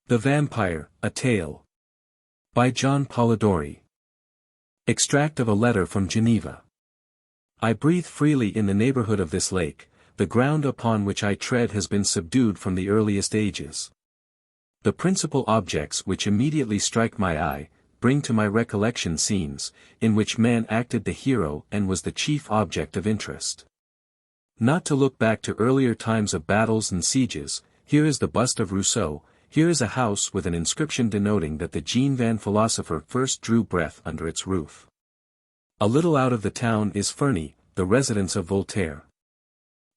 The Vampyre, A Tale. By John Polidori. Extract of a letter from Geneva. I breathe freely in the neighborhood of this lake, the ground upon which I tread has been subdued from the earliest ages. The principal objects which immediately strike my eye, bring to my recollection scenes, in which man acted the hero and was the chief object of interest. Not to look back to earlier times of battles and sieges, here is the bust of Rousseau. Here is a house with an inscription denoting that the Geneva philosopher first drew breath under its roof. A little out of the town is Ferney, the residence of Voltaire.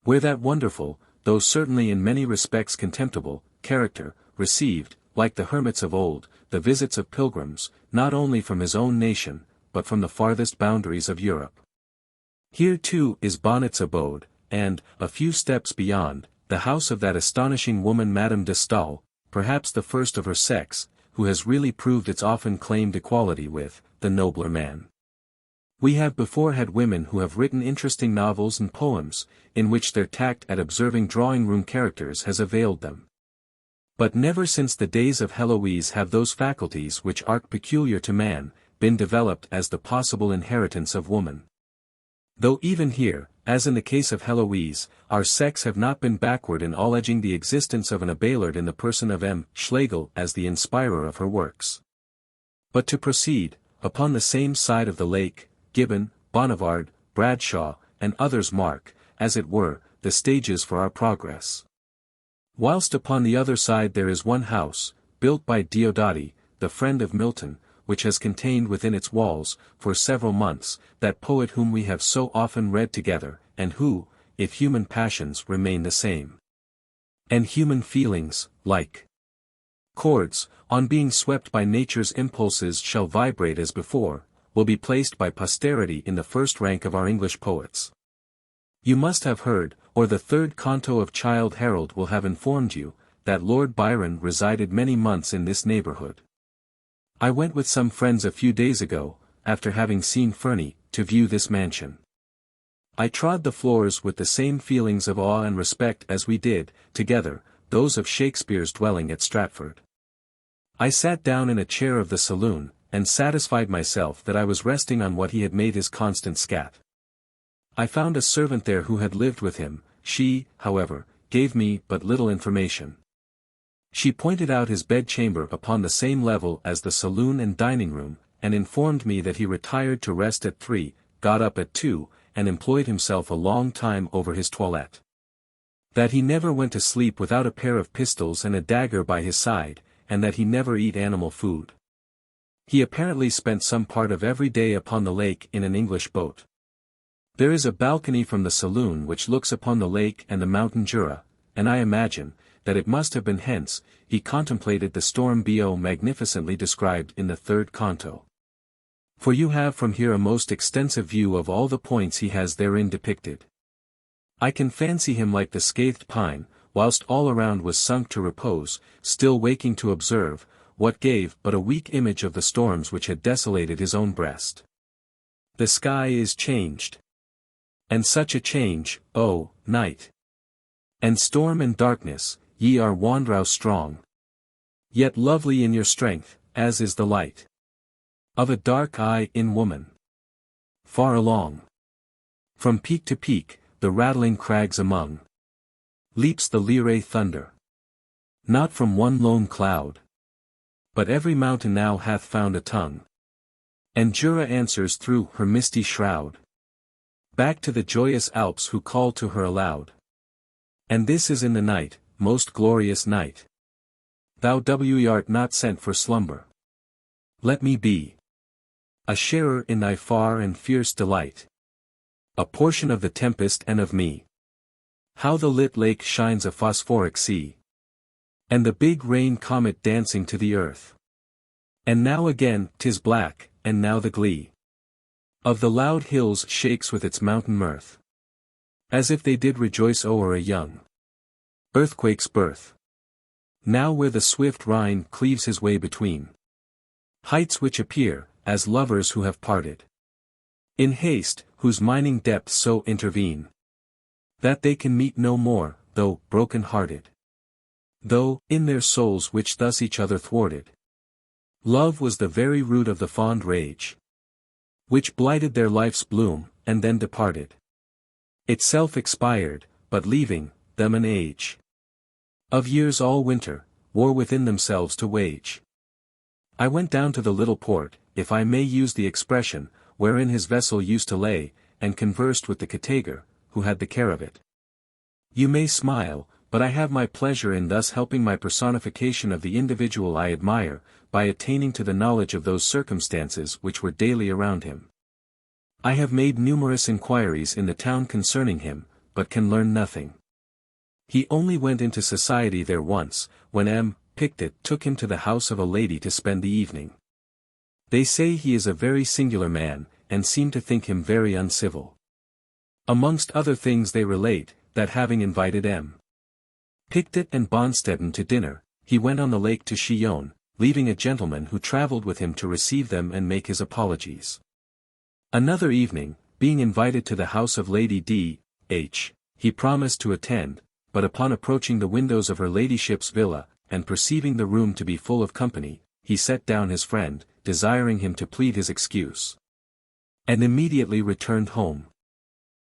Where that wonderful, though certainly in many respects contemptible, character, received, like the hermits of old, the visits of pilgrims, not only from his own nation, but from the farthest boundaries of Europe. Here too is Bonnet's abode, and, a few steps beyond, the house of that astonishing woman Madame de Staël, perhaps the first of her sex, who has really proved its often claimed equality with the nobler man. We have before had women who have written interesting novels and poems, in which their tact at observing drawing-room characters has availed them. But never since the days of Heloise have those faculties which are peculiar to man, been developed as the possible inheritance of woman. Though even here, as in the case of Heloise, our sex have not been backward in alleging the existence of an Abelard in the person of M. Schlegel as the inspirer of her works. But to proceed, upon the same side of the lake, Gibbon, Bonnivard, Bradshaw, and others mark, as it were, the stages for our progress. Whilst upon the other side there is one house, built by Diodati, the friend of Milton, which has contained within its walls, for several months, that poet whom we have so often read together, and who, if human passions remain the same, and human feelings, like chords, on being swept by nature's impulses shall vibrate as before, will be placed by posterity in the first rank of our English poets. You must have heard, or the third canto of Childe Harold will have informed you, that Lord Byron resided many months in this neighborhood. I went with some friends a few days ago, after having seen Ferney, to view this mansion. I trod the floors with the same feelings of awe and respect as we did, together, those of Shakespeare's dwelling at Stratford. I sat down in a chair of the saloon, and satisfied myself that I was resting on what he had made his constant scat. I found a servant there who had lived with him. She, however, gave me but little information. She pointed out his bedchamber upon the same level as the saloon and dining room, and informed me that he retired to rest at 3, got up at 2, and employed himself a long time over his toilette. That he never went to sleep without a pair of pistols and a dagger by his side, and that he never eat animal food. He apparently spent some part of every day upon the lake in an English boat. There is a balcony from the saloon which looks upon the lake and the mountain Jura, and I imagine, that it must have been hence, he contemplated the storm beau magnificently described in the third canto. For you have from here a most extensive view of all the points he has therein depicted. I can fancy him like the scathed pine, whilst all around was sunk to repose, still waking to observe, what gave but a weak image of the storms which had desolated his own breast. The sky is changed. And such a change, O, night! And storm and darkness, ye are wandrau strong. Yet lovely in your strength, as is the light of a dark eye in woman. Far along, from peak to peak, the rattling crags among, leaps the Lyrae thunder. Not from one lone cloud, but every mountain now hath found a tongue. And Jura answers through her misty shroud, back to the joyous Alps who call to her aloud. And this is in the night, most glorious night. Thou art not sent for slumber. Let me be a sharer in thy far and fierce delight, a portion of the tempest and of me. How the lit lake shines a phosphoric sea, and the big rain comet dancing to the earth. And now again 'tis black, and now the glee of the loud hills shakes with its mountain mirth, as if they did rejoice o'er a young earthquake's birth. Now where the swift Rhine cleaves his way between heights which appear, as lovers who have parted in haste, whose mining depths so intervene, that they can meet no more, though broken-hearted. though, in their souls which thus each other thwarted. Love was the very root of the fond rage, which blighted their life's bloom, and then departed. Itself expired, but leaving them an age of years all winter, war within themselves to wage. I went down to the little port, if I may use the expression, wherein his vessel used to lay, and conversed with the category, who had the care of it. You may smile, but I have my pleasure in thus helping my personification of the individual I admire, by attaining to the knowledge of those circumstances which were daily around him. I have made numerous inquiries in the town concerning him, but can learn nothing. He only went into society there once, when M. Pickett took him to the house of a lady to spend the evening. They say he is a very singular man, and seem to think him very uncivil. Amongst other things they relate, that having invited M. Pickett and Bonstetten to dinner, he went on the lake to Chillon, leaving a gentleman who travelled with him to receive them and make his apologies. Another evening, being invited to the house of Lady D.H., he promised to attend, but upon approaching the windows of her ladyship's villa, and perceiving the room to be full of company, he set down his friend, desiring him to plead his excuse, and immediately returned home.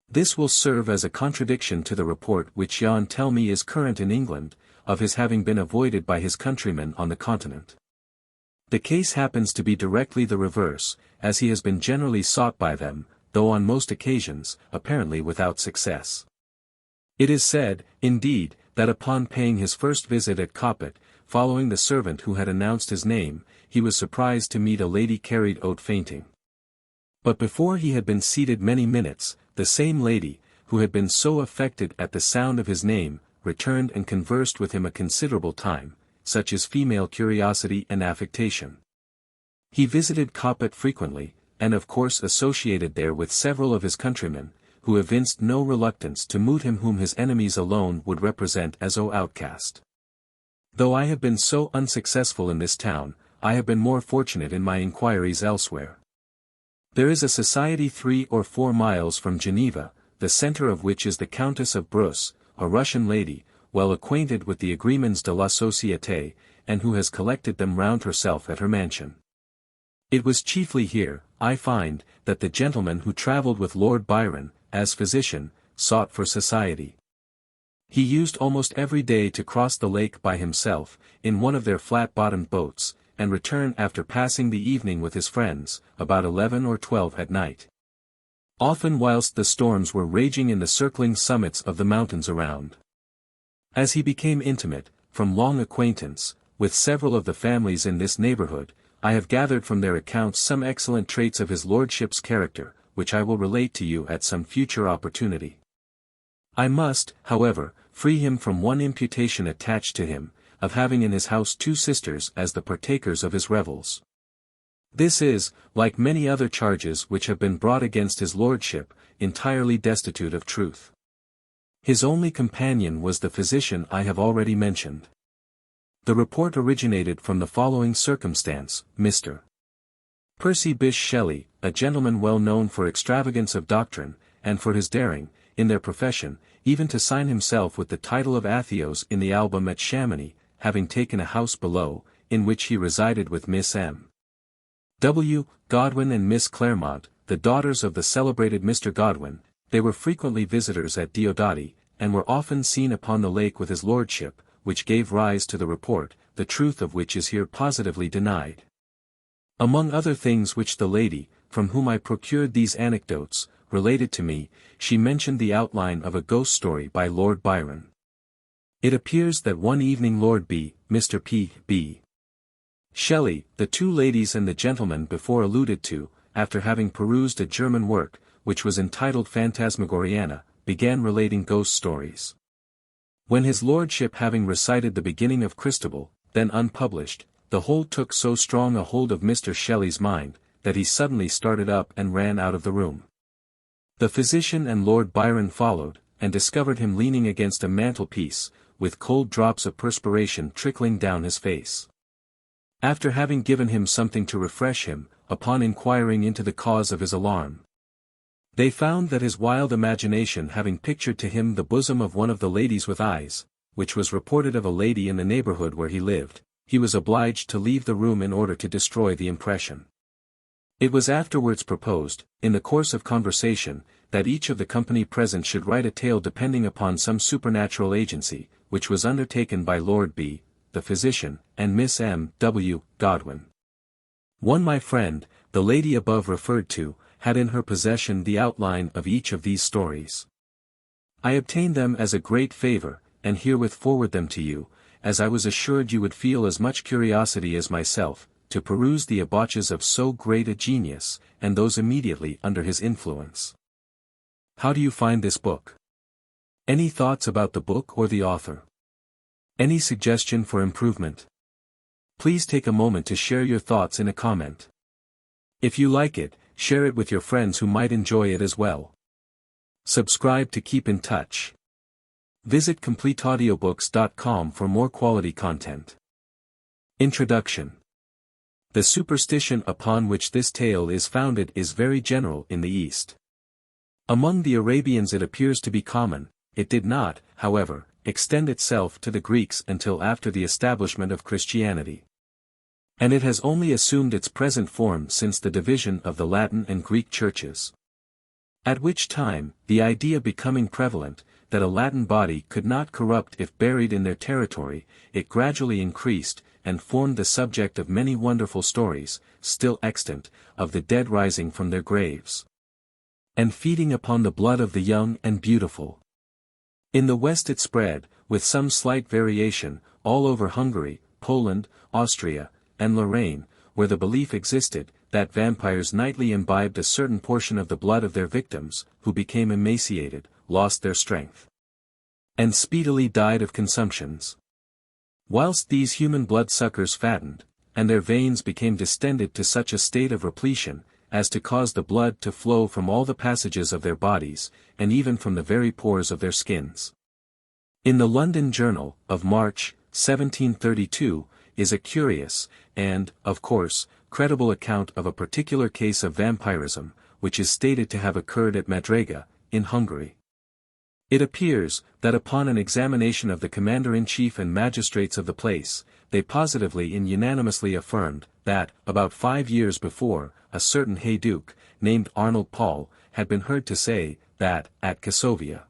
This will serve as a contradiction to the report which Jan tell me is current in England, of his having been avoided by his countrymen on the continent. The case happens to be directly the reverse, as he has been generally sought by them, though on most occasions, apparently without success. It is said, indeed, that upon paying his first visit at Coppet, following the servant who had announced his name, he was surprised to meet a lady carried out fainting. But before he had been seated many minutes, the same lady, who had been so affected at the sound of his name, returned and conversed with him a considerable time, such is female curiosity and affectation. He visited Coppet frequently, and of course associated there with several of his countrymen, who evinced no reluctance to moot him whom his enemies alone would represent as an outcast. Though I have been so unsuccessful in this town, I have been more fortunate in my inquiries elsewhere. There is a society 3 or 4 miles from Geneva, the centre of which is the Countess of Bruce, a Russian lady, well acquainted with the agreements de la Société, and who has collected them round herself at her mansion. It was chiefly here, I find, that the gentleman who travelled with Lord Byron, as physician, sought for society. He used almost every day to cross the lake by himself, in one of their flat-bottomed boats, and return after passing the evening with his friends, about 11 or 12 at night. Often whilst the storms were raging in the circling summits of the mountains around. As he became intimate, from long acquaintance, with several of the families in this neighbourhood, I have gathered from their accounts some excellent traits of his lordship's character, which I will relate to you at some future opportunity. I must, however, free him from one imputation attached to him, of having in his house 2 sisters as the partakers of his revels. This is, like many other charges which have been brought against his lordship, entirely destitute of truth. His only companion was the physician I have already mentioned. The report originated from the following circumstance: Mr. Percy Bysshe Shelley, a gentleman well known for extravagance of doctrine, and for his daring, in their profession, even to sign himself with the title of Atheos in the album at Chamonix, having taken a house below, in which he resided with Miss M. W. Godwin and Miss Claremont, the daughters of the celebrated Mr. Godwin. They were frequently visitors at Diodati, and were often seen upon the lake with his lordship, which gave rise to the report, the truth of which is here positively denied. Among other things which the lady, from whom I procured these anecdotes, related to me, she mentioned the outline of a ghost story by Lord Byron. It appears that one evening Lord Mr. P. Shelley, the 2 ladies and the gentleman before alluded to, after having perused a German work, which was entitled Phantasmagoriana, began relating ghost stories. When his lordship having recited the beginning of Christabel, then unpublished, the whole took so strong a hold of Mr. Shelley's mind, that he suddenly started up and ran out of the room. The physician and Lord Byron followed, and discovered him leaning against a mantelpiece, with cold drops of perspiration trickling down his face. After having given him something to refresh him, upon inquiring into the cause of his alarm, they found that his wild imagination having pictured to him the bosom of one of the ladies with eyes, which was reported of a lady in the neighborhood where he lived, he was obliged to leave the room in order to destroy the impression. It was afterwards proposed, in the course of conversation, that each of the company present should write a tale depending upon some supernatural agency, which was undertaken by Lord B., the physician, and Miss M. W. Godwin. One my friend, the lady above referred to, had in her possession the outline of each of these stories. I obtained them as a great favor, and herewith forward them to you, as I was assured you would feel as much curiosity as myself, to peruse the debauches of so great a genius, and those immediately under his influence. How do you find this book? Any thoughts about the book or the author? Any suggestion for improvement? Please take a moment to share your thoughts in a comment. If you like it, share it with your friends who might enjoy it as well. Subscribe to keep in touch. Visit CompleteAudiobooks.com for more quality content. Introduction. The superstition upon which this tale is founded is very general in the East. Among the Arabians it appears to be common. It did not, however, extend itself to the Greeks until after the establishment of Christianity. And it has only assumed its present form since the division of the Latin and Greek churches. At which time, the idea becoming prevalent, that a Latin body could not corrupt if buried in their territory, it gradually increased, and formed the subject of many wonderful stories, still extant, of the dead rising from their graves, and feeding upon the blood of the young and beautiful. In the West it spread, with some slight variation, all over Hungary, Poland, Austria, and Lorraine, where the belief existed, that vampires nightly imbibed a certain portion of the blood of their victims, who became emaciated, lost their strength, and speedily died of consumptions. Whilst these human blood-suckers fattened, and their veins became distended to such a state of repletion, as to cause the blood to flow from all the passages of their bodies, and even from the very pores of their skins. In the London Journal, of March, 1732, is a curious, and, of course, credible account of a particular case of vampirism, which is stated to have occurred at Madrega, in Hungary. It appears, that upon an examination of the commander-in-chief and magistrates of the place, they positively and unanimously affirmed, that, about 5 years before, a certain Hayduke, named Arnold Paul, had been heard to say, that, at Kasovia,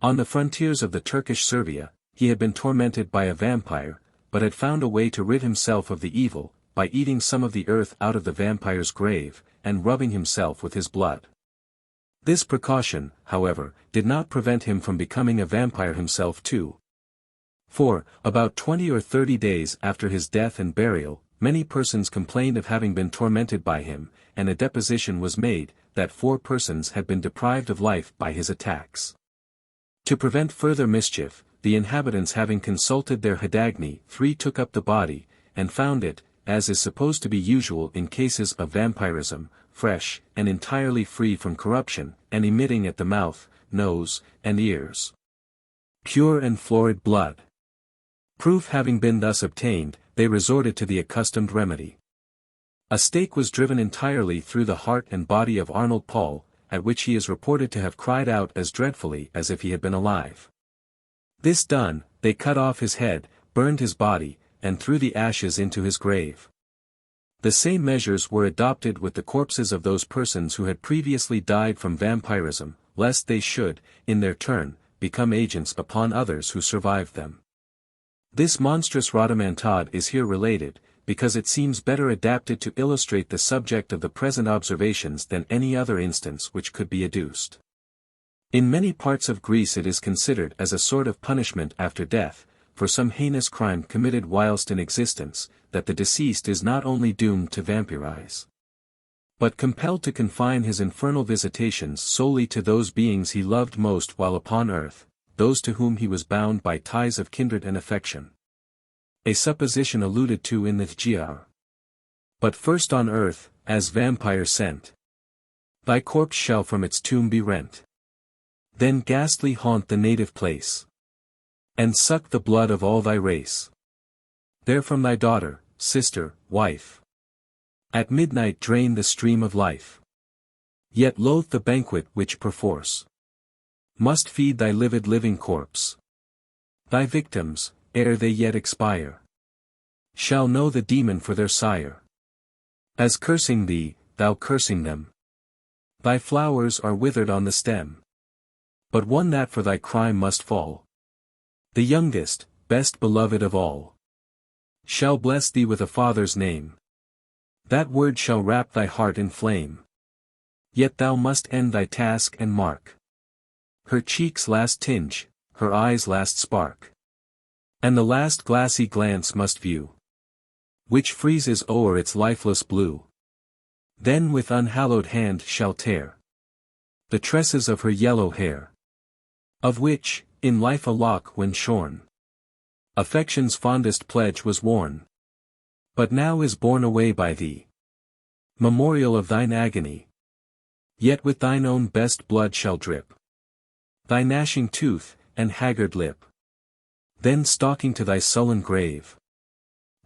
on the frontiers of the Turkish Servia, he had been tormented by a vampire, but had found a way to rid himself of the evil, by eating some of the earth out of the vampire's grave, and rubbing himself with his blood. This precaution, however, did not prevent him from becoming a vampire himself too. For, about 20 or 30 days after his death and burial, many persons complained of having been tormented by him, and a deposition was made, that 4 persons had been deprived of life by his attacks. To prevent further mischief, the inhabitants having consulted their Hadagni, 3 took up the body, and found it, as is supposed to be usual in cases of vampirism, fresh, and entirely free from corruption, and emitting at the mouth, nose, and ears pure and florid blood. Proof having been thus obtained, they resorted to the accustomed remedy. A stake was driven entirely through the heart and body of Arnold Paul, at which he is reported to have cried out as dreadfully as if he had been alive. This done, they cut off his head, burned his body, and threw the ashes into his grave. The same measures were adopted with the corpses of those persons who had previously died from vampirism, lest they should, in their turn, become agents upon others who survived them. This monstrous rhodomantade is here related, because it seems better adapted to illustrate the subject of the present observations than any other instance which could be adduced. In many parts of Greece it is considered as a sort of punishment after death, for some heinous crime committed whilst in existence, that the deceased is not only doomed to vampirize, but compelled to confine his infernal visitations solely to those beings he loved most while upon earth, those to whom he was bound by ties of kindred and affection. A supposition alluded to in the Gr. But first on earth, as vampire sent, thy corpse shall from its tomb be rent. Then ghastly haunt the native place, and suck the blood of all thy race. There from thy daughter, sister, wife, at midnight drain the stream of life. Yet loathe the banquet which perforce must feed thy livid living corpse. Thy victims, ere they yet expire, shall know the demon for their sire. As cursing thee, thou cursing them. Thy flowers are withered on the stem. But one that for thy crime must fall, the youngest, best beloved of all, shall bless thee with a father's name. That word shall wrap thy heart in flame. Yet thou must end thy task and mark her cheek's last tinge, her eyes' last spark, and the last glassy glance must view, which freezes o'er its lifeless blue. Then with unhallowed hand shall tear the tresses of her yellow hair, of which, in life a lock when shorn, affection's fondest pledge was worn, but now is borne away by thee, memorial of thine agony. Yet with thine own best blood shall drip thy gnashing tooth, and haggard lip. Then stalking to thy sullen grave,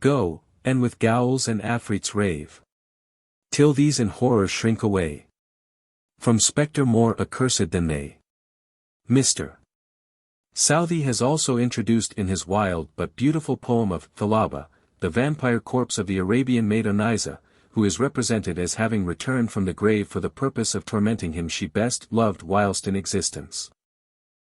go, and with gowls and afrits rave, till these in horror shrink away from spectre more accursed than they. Mr. Southey has also introduced in his wild but beautiful poem of Thalaba, the vampire corpse of the Arabian maid Oniza, who is represented as having returned from the grave for the purpose of tormenting him she best loved whilst in existence.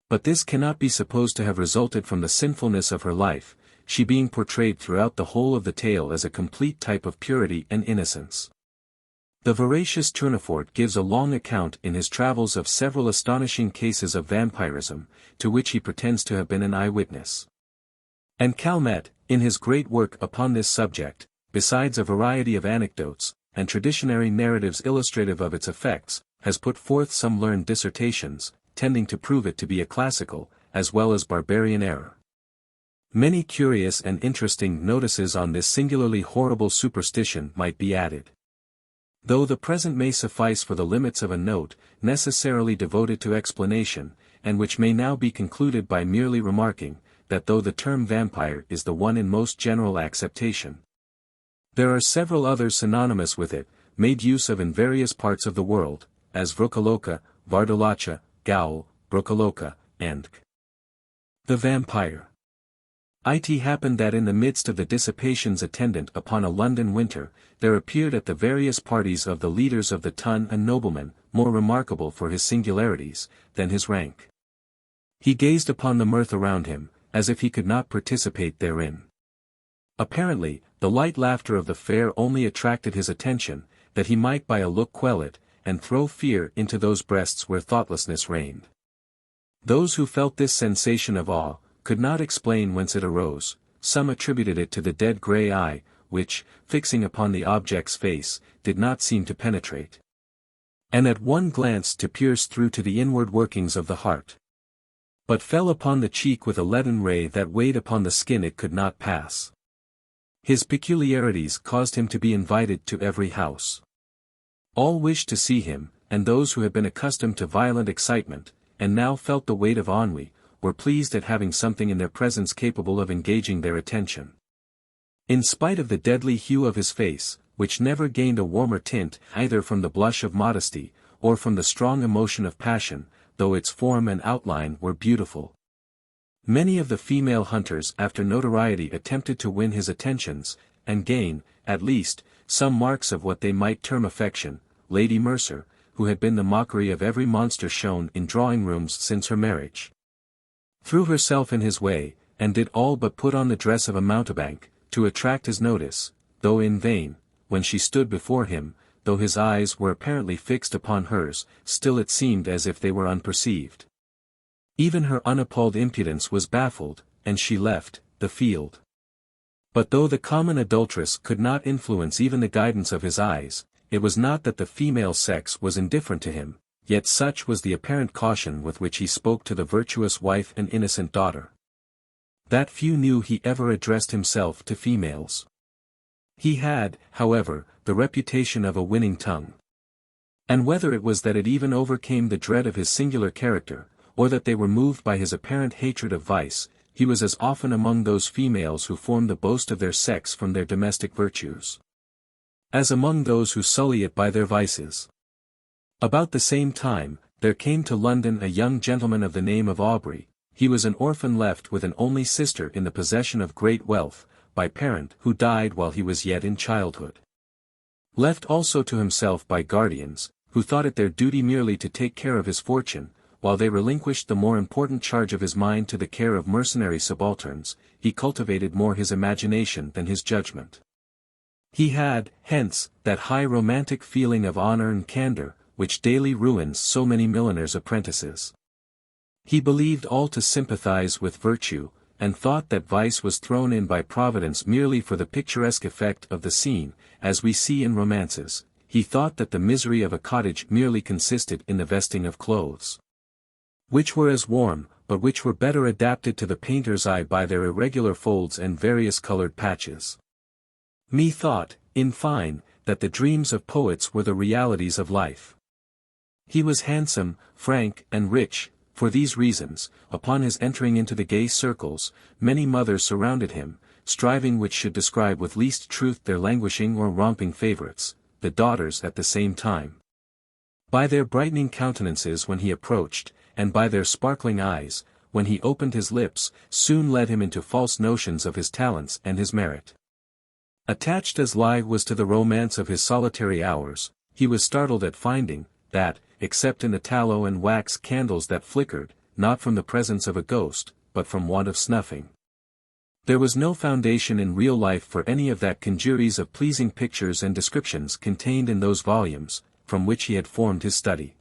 But this cannot be supposed to have resulted from the sinfulness of her life, she being portrayed throughout the whole of the tale as a complete type of purity and innocence. The veracious Tournefort gives a long account in his travels of several astonishing cases of vampirism, to which he pretends to have been an eyewitness. And Calmet, in his great work upon this subject, besides a variety of anecdotes, and traditionary narratives illustrative of its effects, has put forth some learned dissertations, tending to prove it to be a classical, as well as barbarian error. Many curious and interesting notices on this singularly horrible superstition might be added, though the present may suffice for the limits of a note, necessarily devoted to explanation, and which may now be concluded by merely remarking, that though the term vampire is the one in most general acceptation, there are several others synonymous with it, made use of in various parts of the world, as vrokoloka, vardolacha, gaul, brokoloka, and the vampire. It happened that in the midst of the dissipations attendant upon a London winter, there appeared at the various parties of the leaders of the ton a nobleman, more remarkable for his singularities, than his rank. He gazed upon the mirth around him, as if he could not participate therein. Apparently, the light laughter of the fair only attracted his attention, that he might by a look quell it, and throw fear into those breasts where thoughtlessness reigned. Those who felt this sensation of awe, could not explain whence it arose. Some attributed it to the dead grey eye, which, fixing upon the object's face, did not seem to penetrate, and at one glance to pierce through to the inward workings of the heart, but fell upon the cheek with a leaden ray that weighed upon the skin it could not pass. His peculiarities caused him to be invited to every house. All wished to see him, and those who had been accustomed to violent excitement, and now felt the weight of ennui, were pleased at having something in their presence capable of engaging their attention. In spite of the deadly hue of his face, which never gained a warmer tint either from the blush of modesty, or from the strong emotion of passion, though its form and outline were beautiful, many of the female hunters after notoriety attempted to win his attentions, and gain, at least, some marks of what they might term affection. Lady Mercer, who had been the mockery of every monster shown in drawing-rooms since her marriage, threw herself in his way, and did all but put on the dress of a mountebank, to attract his notice, though in vain. When she stood before him, though his eyes were apparently fixed upon hers, still it seemed as if they were unperceived. Even her unappalled impudence was baffled, and she left the field. But though the common adulteress could not influence even the guidance of his eyes, it was not that the female sex was indifferent to him, yet such was the apparent caution with which he spoke to the virtuous wife and innocent daughter, that few knew he ever addressed himself to females. He had, however, the reputation of a winning tongue. And whether it was that it even overcame the dread of his singular character, or that they were moved by his apparent hatred of vice, he was as often among those females who form the boast of their sex from their domestic virtues, as among those who sully it by their vices. About the same time, there came to London a young gentleman of the name of Aubrey, he was an orphan left with an only sister in the possession of great wealth, by parent who died while he was yet in childhood. Left also to himself by guardians, who thought it their duty merely to take care of his fortune, while they relinquished the more important charge of his mind to the care of mercenary subalterns, he cultivated more his imagination than his judgment. He had, hence, that high romantic feeling of honor and candor, which daily ruins so many milliners' apprentices. He believed all to sympathize with virtue, and thought that vice was thrown in by Providence merely for the picturesque effect of the scene, as we see in romances. He thought that the misery of a cottage merely consisted in the vesting of clothes, which were as warm, but which were better adapted to the painter's eye by their irregular folds and various colored patches. Methought, in fine, that the dreams of poets were the realities of life. He was handsome, frank, and rich. For these reasons, upon his entering into the gay circles, many mothers surrounded him, striving which should describe with least truth their languishing or romping favorites, the daughters at the same time. By their brightening countenances when he approached, and by their sparkling eyes, when he opened his lips, soon led him into false notions of his talents and his merit. Attached as life was to the romance of his solitary hours, he was startled at finding, that, except in the tallow and wax candles that flickered, not from the presence of a ghost, but from want of snuffing, there was no foundation in real life for any of that congeries of pleasing pictures and descriptions contained in those volumes, from which he had formed his study.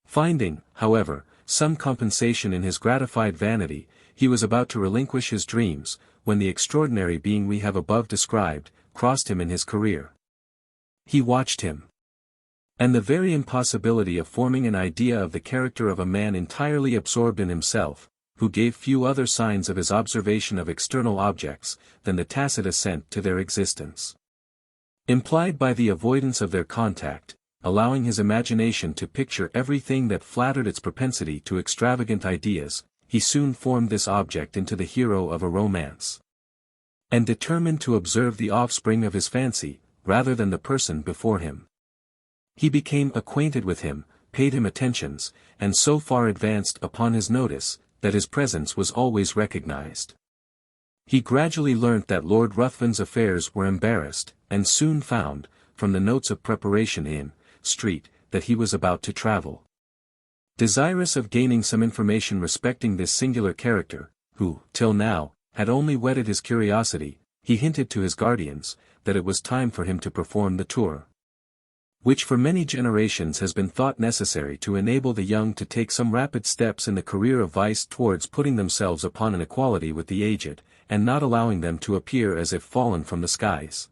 Finding, however, some compensation in his gratified vanity, he was about to relinquish his dreams, when the extraordinary being we have above described, crossed him in his career. He watched him. And the very impossibility of forming an idea of the character of a man entirely absorbed in himself, who gave few other signs of his observation of external objects, than the tacit assent to their existence, implied by the avoidance of their contact, allowing his imagination to picture everything that flattered its propensity to extravagant ideas, he soon formed this object into the hero of a romance, and determined to observe the offspring of his fancy, rather than the person before him. He became acquainted with him, paid him attentions, and so far advanced upon his notice, that his presence was always recognized. He gradually learnt that Lord Ruthven's affairs were embarrassed, and soon found, from the notes of preparation in Street, that he was about to travel. Desirous of gaining some information respecting this singular character, who, till now, had only whetted his curiosity, he hinted to his guardians, that it was time for him to perform the tour, which for many generations has been thought necessary to enable the young to take some rapid steps in the career of vice towards putting themselves upon an equality with the aged, and not allowing them to appear as if fallen from the skies.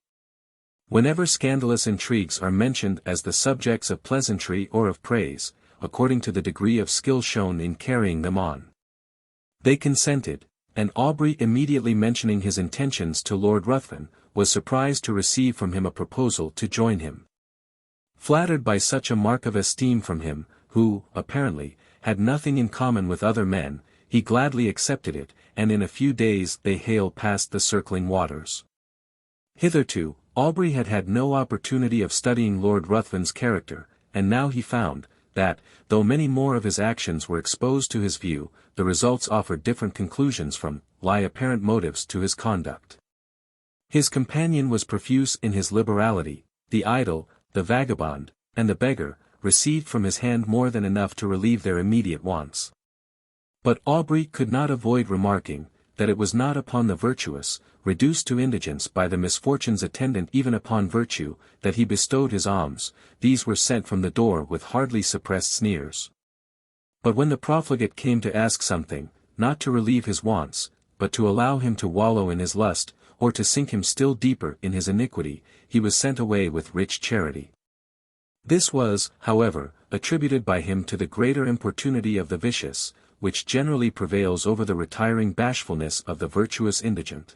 Whenever scandalous intrigues are mentioned as the subjects of pleasantry or of praise, according to the degree of skill shown in carrying them on, they consented, and Aubrey immediately mentioning his intentions to Lord Ruthven, was surprised to receive from him a proposal to join him. Flattered by such a mark of esteem from him, who, apparently, had nothing in common with other men, he gladly accepted it, and in a few days they hailed past the circling waters. Hitherto, Aubrey had had no opportunity of studying Lord Ruthven's character, and now he found, that, though many more of his actions were exposed to his view, the results offered different conclusions from apparent motives to his conduct. His companion was profuse in his liberality, the idle, the vagabond, and the beggar, received from his hand more than enough to relieve their immediate wants. But Aubrey could not avoid remarking, that it was not upon the virtuous, reduced to indigence by the misfortunes attendant even upon virtue, that he bestowed his alms. These were sent from the door with hardly suppressed sneers. But when the profligate came to ask something, not to relieve his wants, but to allow him to wallow in his lust, or to sink him still deeper in his iniquity, he was sent away with rich charity. This was, however, attributed by him to the greater importunity of the vicious, which generally prevails over the retiring bashfulness of the virtuous indigent.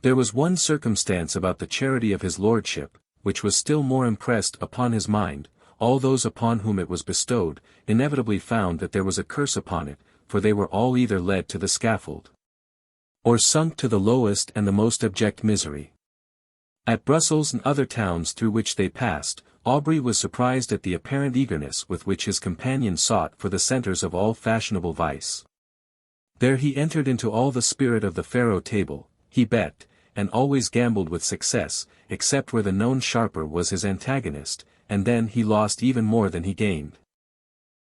There was one circumstance about the charity of his lordship, which was still more impressed upon his mind. All those upon whom it was bestowed, inevitably found that there was a curse upon it, for they were all either led to the scaffold, or sunk to the lowest and the most abject misery. At Brussels and other towns through which they passed, Aubrey was surprised at the apparent eagerness with which his companion sought for the centres of all fashionable vice. There he entered into all the spirit of the faro table, he bet, and always gambled with success, except where the known sharper was his antagonist, and then he lost even more than he gained.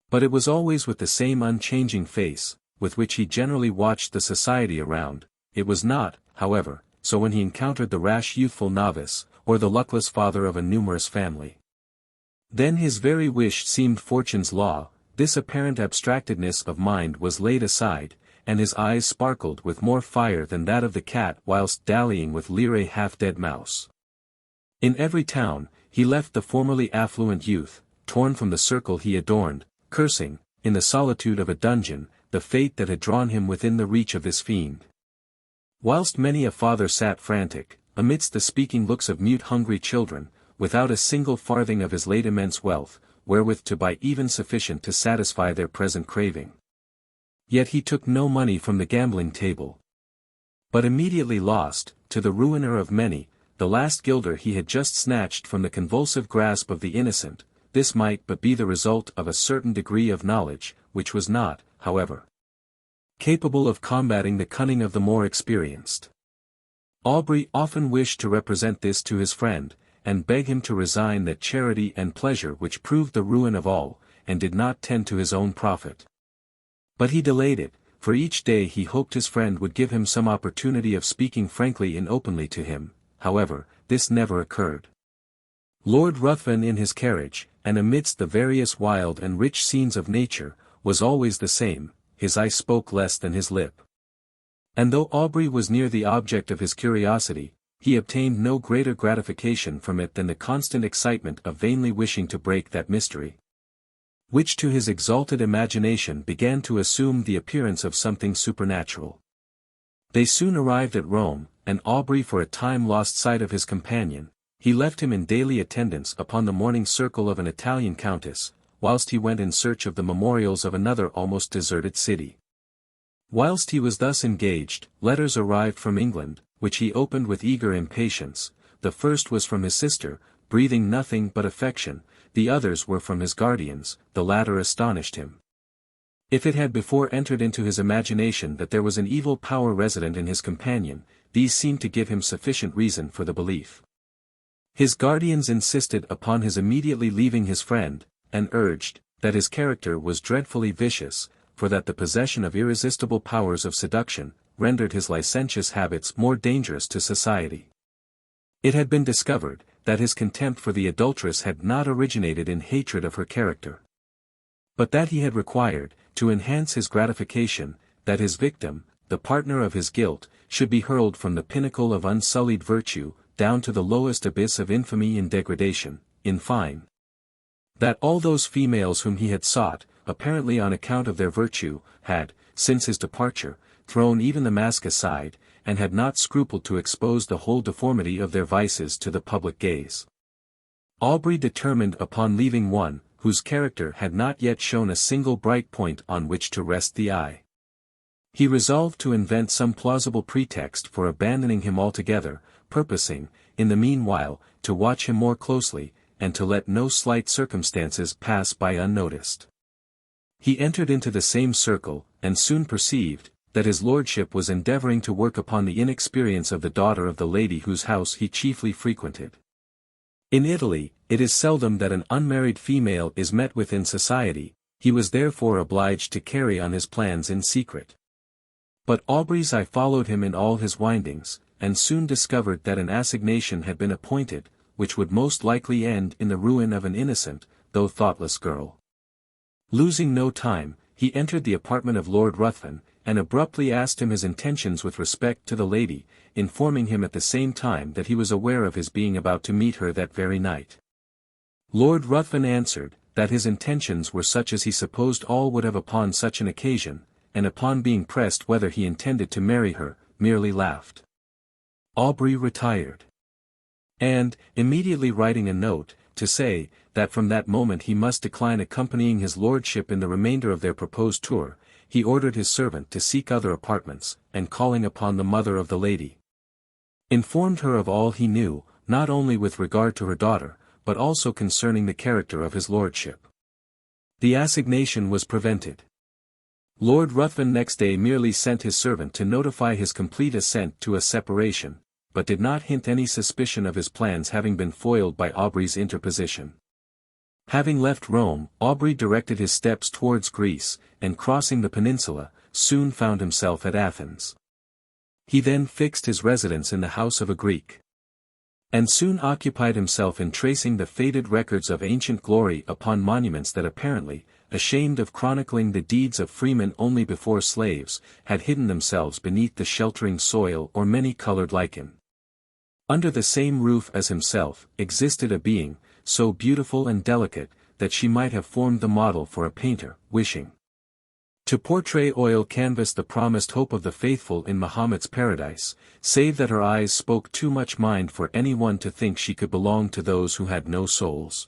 But it was always with the same unchanging face, with which he generally watched the society around. It was not, however, so when he encountered the rash youthful novice, or the luckless father of a numerous family. Then his very wish seemed fortune's law, this apparent abstractedness of mind was laid aside, and his eyes sparkled with more fire than that of the cat whilst dallying with leery half-dead mouse. In every town, he left the formerly affluent youth, torn from the circle he adorned, cursing, in the solitude of a dungeon, the fate that had drawn him within the reach of this fiend. Whilst many a father sat frantic, amidst the speaking looks of mute hungry children, without a single farthing of his late immense wealth, wherewith to buy even sufficient to satisfy their present craving. Yet he took no money from the gambling table. But immediately lost, to the ruiner of many, the last guilder he had just snatched from the convulsive grasp of the innocent. This might but be the result of a certain degree of knowledge, which was not, however, capable of combating the cunning of the more experienced. Aubrey often wished to represent this to his friend, and beg him to resign that charity and pleasure which proved the ruin of all, and did not tend to his own profit. But he delayed it, for each day he hoped his friend would give him some opportunity of speaking frankly and openly to him. However, this never occurred. Lord Ruthven in his carriage, and amidst the various wild and rich scenes of nature, was always the same, his eye spoke less than his lip. And though Aubrey was near the object of his curiosity, he obtained no greater gratification from it than the constant excitement of vainly wishing to break that mystery, which to his exalted imagination began to assume the appearance of something supernatural. They soon arrived at Rome, and Aubrey for a time lost sight of his companion. He left him in daily attendance upon the morning circle of an Italian countess, whilst he went in search of the memorials of another almost deserted city. Whilst he was thus engaged, letters arrived from England, which he opened with eager impatience. The first was from his sister, breathing nothing but affection, the others were from his guardians, the latter astonished him. If it had before entered into his imagination that there was an evil power resident in his companion, these seemed to give him sufficient reason for the belief. His guardians insisted upon his immediately leaving his friend, and urged, that his character was dreadfully vicious, for that the possession of irresistible powers of seduction, rendered his licentious habits more dangerous to society. It had been discovered, that his contempt for the adulteress had not originated in hatred of her character, but that he had required, to enhance his gratification, that his victim, the partner of his guilt, should be hurled from the pinnacle of unsullied virtue, down to the lowest abyss of infamy and degradation. In fine, that all those females whom he had sought, apparently on account of their virtue, had, since his departure, thrown even the mask aside, and had not scrupled to expose the whole deformity of their vices to the public gaze. Aubrey determined upon leaving one, whose character had not yet shown a single bright point on which to rest the eye. He resolved to invent some plausible pretext for abandoning him altogether, purposing, in the meanwhile, to watch him more closely, and to let no slight circumstances pass by unnoticed. He entered into the same circle, and soon perceived, that his lordship was endeavouring to work upon the inexperience of the daughter of the lady whose house he chiefly frequented. In Italy, it is seldom that an unmarried female is met with in society, he was therefore obliged to carry on his plans in secret. But Aubrey's eye followed him in all his windings, and soon discovered that an assignation had been appointed, which would most likely end in the ruin of an innocent, though thoughtless girl. Losing no time, he entered the apartment of Lord Ruthven, and abruptly asked him his intentions with respect to the lady, informing him at the same time that he was aware of his being about to meet her that very night. Lord Ruthven answered, that his intentions were such as he supposed all would have upon such an occasion, and upon being pressed whether he intended to marry her, merely laughed. Aubrey retired. And, immediately writing a note, to say, that from that moment he must decline accompanying his lordship in the remainder of their proposed tour, he ordered his servant to seek other apartments, and calling upon the mother of the lady, informed her of all he knew, not only with regard to her daughter, but also concerning the character of his lordship. The assignation was prevented. Lord Ruthven next day merely sent his servant to notify his complete assent to a separation, but did not hint any suspicion of his plans having been foiled by Aubrey's interposition. Having left Rome, Aubrey directed his steps towards Greece, and crossing the peninsula, soon found himself at Athens. He then fixed his residence in the house of a Greek, and soon occupied himself in tracing the faded records of ancient glory upon monuments that apparently, ashamed of chronicling the deeds of freemen only before slaves, had hidden themselves beneath the sheltering soil or many-colored lichen. Under the same roof as himself, existed a being, so beautiful and delicate, that she might have formed the model for a painter, wishing to portray oil canvas the promised hope of the faithful in Mahomet's paradise, save that her eyes spoke too much mind for anyone to think she could belong to those who had no souls.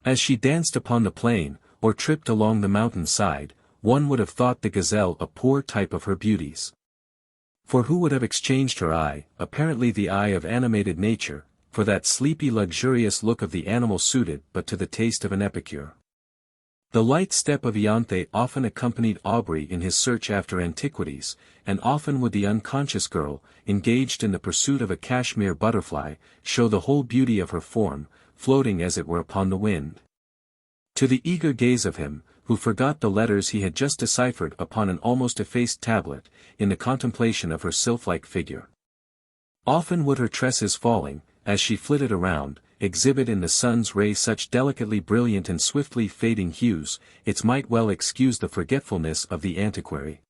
As she danced upon the plain, or tripped along the mountain side, one would have thought the gazelle a poor type of her beauties. For who would have exchanged her eye, apparently the eye of animated nature, for that sleepy luxurious look of the animal suited but to the taste of an epicure? The light step of Ianthe often accompanied Aubrey in his search after antiquities, and often would the unconscious girl, engaged in the pursuit of a cashmere butterfly, show the whole beauty of her form, floating as it were upon the wind. To the eager gaze of him, who forgot the letters he had just deciphered upon an almost effaced tablet, in the contemplation of her sylph-like figure. Often would her tresses falling, as she flitted around, exhibit in the sun's rays such delicately brilliant and swiftly fading hues, it might well excuse the forgetfulness of the antiquary,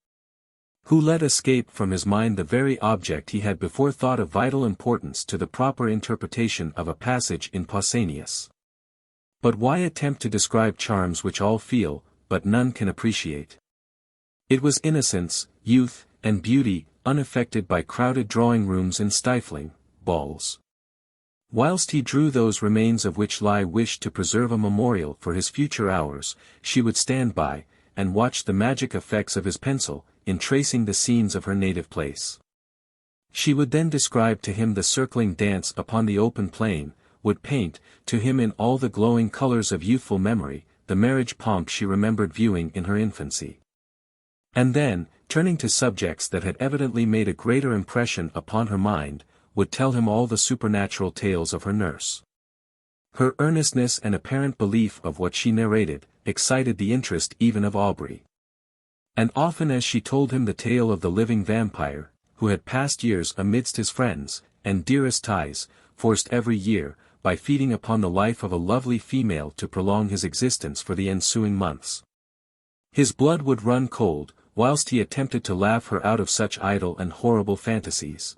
who let escape from his mind the very object he had before thought of vital importance to the proper interpretation of a passage in Pausanias. But why attempt to describe charms which all feel, but none can appreciate? It was innocence, youth, and beauty, unaffected by crowded drawing-rooms and stifling balls. Whilst he drew those remains of which lie wished to preserve a memorial for his future hours, she would stand by, and watch the magic effects of his pencil, in tracing the scenes of her native place. She would then describe to him the circling dance upon the open plain, would paint, to him in all the glowing colors of youthful memory, the marriage pomp she remembered viewing in her infancy. And then, turning to subjects that had evidently made a greater impression upon her mind, would tell him all the supernatural tales of her nurse. Her earnestness and apparent belief of what she narrated, excited the interest even of Aubrey. And often as she told him the tale of the living vampire, who had passed years amidst his friends, and dearest ties, forced every year, by feeding upon the life of a lovely female to prolong his existence for the ensuing months, his blood would run cold, whilst he attempted to laugh her out of such idle and horrible fantasies.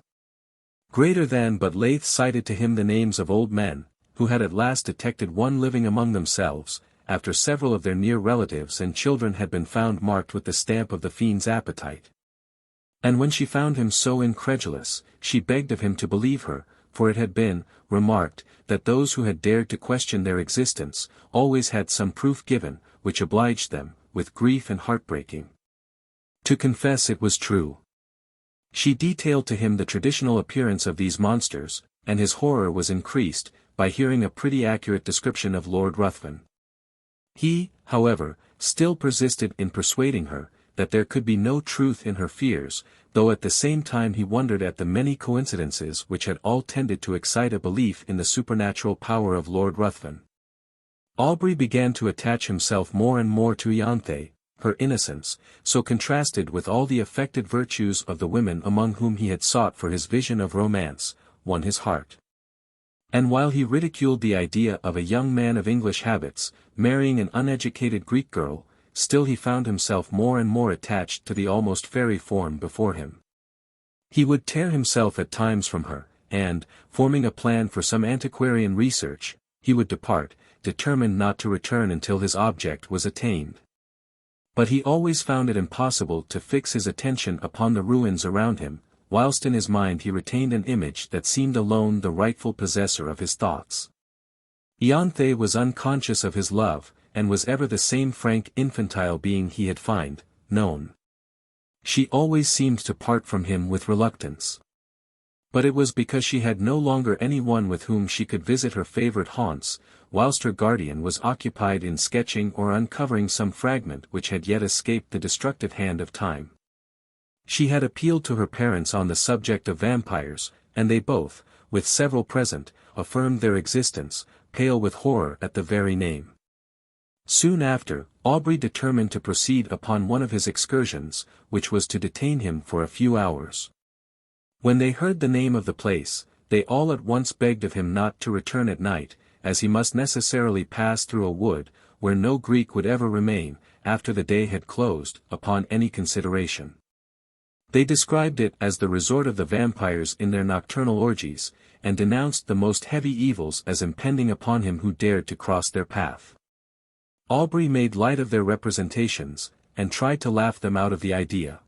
Greater than but Laith cited to him the names of old men, who had at last detected one living among themselves, after several of their near relatives and children had been found marked with the stamp of the fiend's appetite. And when she found him so incredulous, she begged of him to believe her, for it had been remarked, that those who had dared to question their existence, always had some proof given, which obliged them, with grief and heartbreaking, to confess it was true. She detailed to him the traditional appearance of these monsters, and his horror was increased, by hearing a pretty accurate description of Lord Ruthven. He, however, still persisted in persuading her, that there could be no truth in her fears, though at the same time he wondered at the many coincidences which had all tended to excite a belief in the supernatural power of Lord Ruthven. Aubrey began to attach himself more and more to Ianthe. Her innocence, so contrasted with all the affected virtues of the women among whom he had sought for his vision of romance, won his heart. And while he ridiculed the idea of a young man of English habits, marrying an uneducated Greek girl, still he found himself more and more attached to the almost fairy form before him. He would tear himself at times from her, and, forming a plan for some antiquarian research, he would depart, determined not to return until his object was attained. But he always found it impossible to fix his attention upon the ruins around him, whilst in his mind he retained an image that seemed alone the rightful possessor of his thoughts. Ianthe was unconscious of his love, and was ever the same frank infantile being he had known. She always seemed to part from him with reluctance. But it was because she had no longer any one with whom she could visit her favorite haunts, whilst her guardian was occupied in sketching or uncovering some fragment which had yet escaped the destructive hand of time. She had appealed to her parents on the subject of vampires, and they both, with several present, affirmed their existence, pale with horror at the very name. Soon after, Aubrey determined to proceed upon one of his excursions, which was to detain him for a few hours. When they heard the name of the place, they all at once begged of him not to return at night, as he must necessarily pass through a wood, where no Greek would ever remain, after the day had closed, upon any consideration. They described it as the resort of the vampires in their nocturnal orgies, and denounced the most heavy evils as impending upon him who dared to cross their path. Aubrey made light of their representations, and tried to laugh them out of the idea.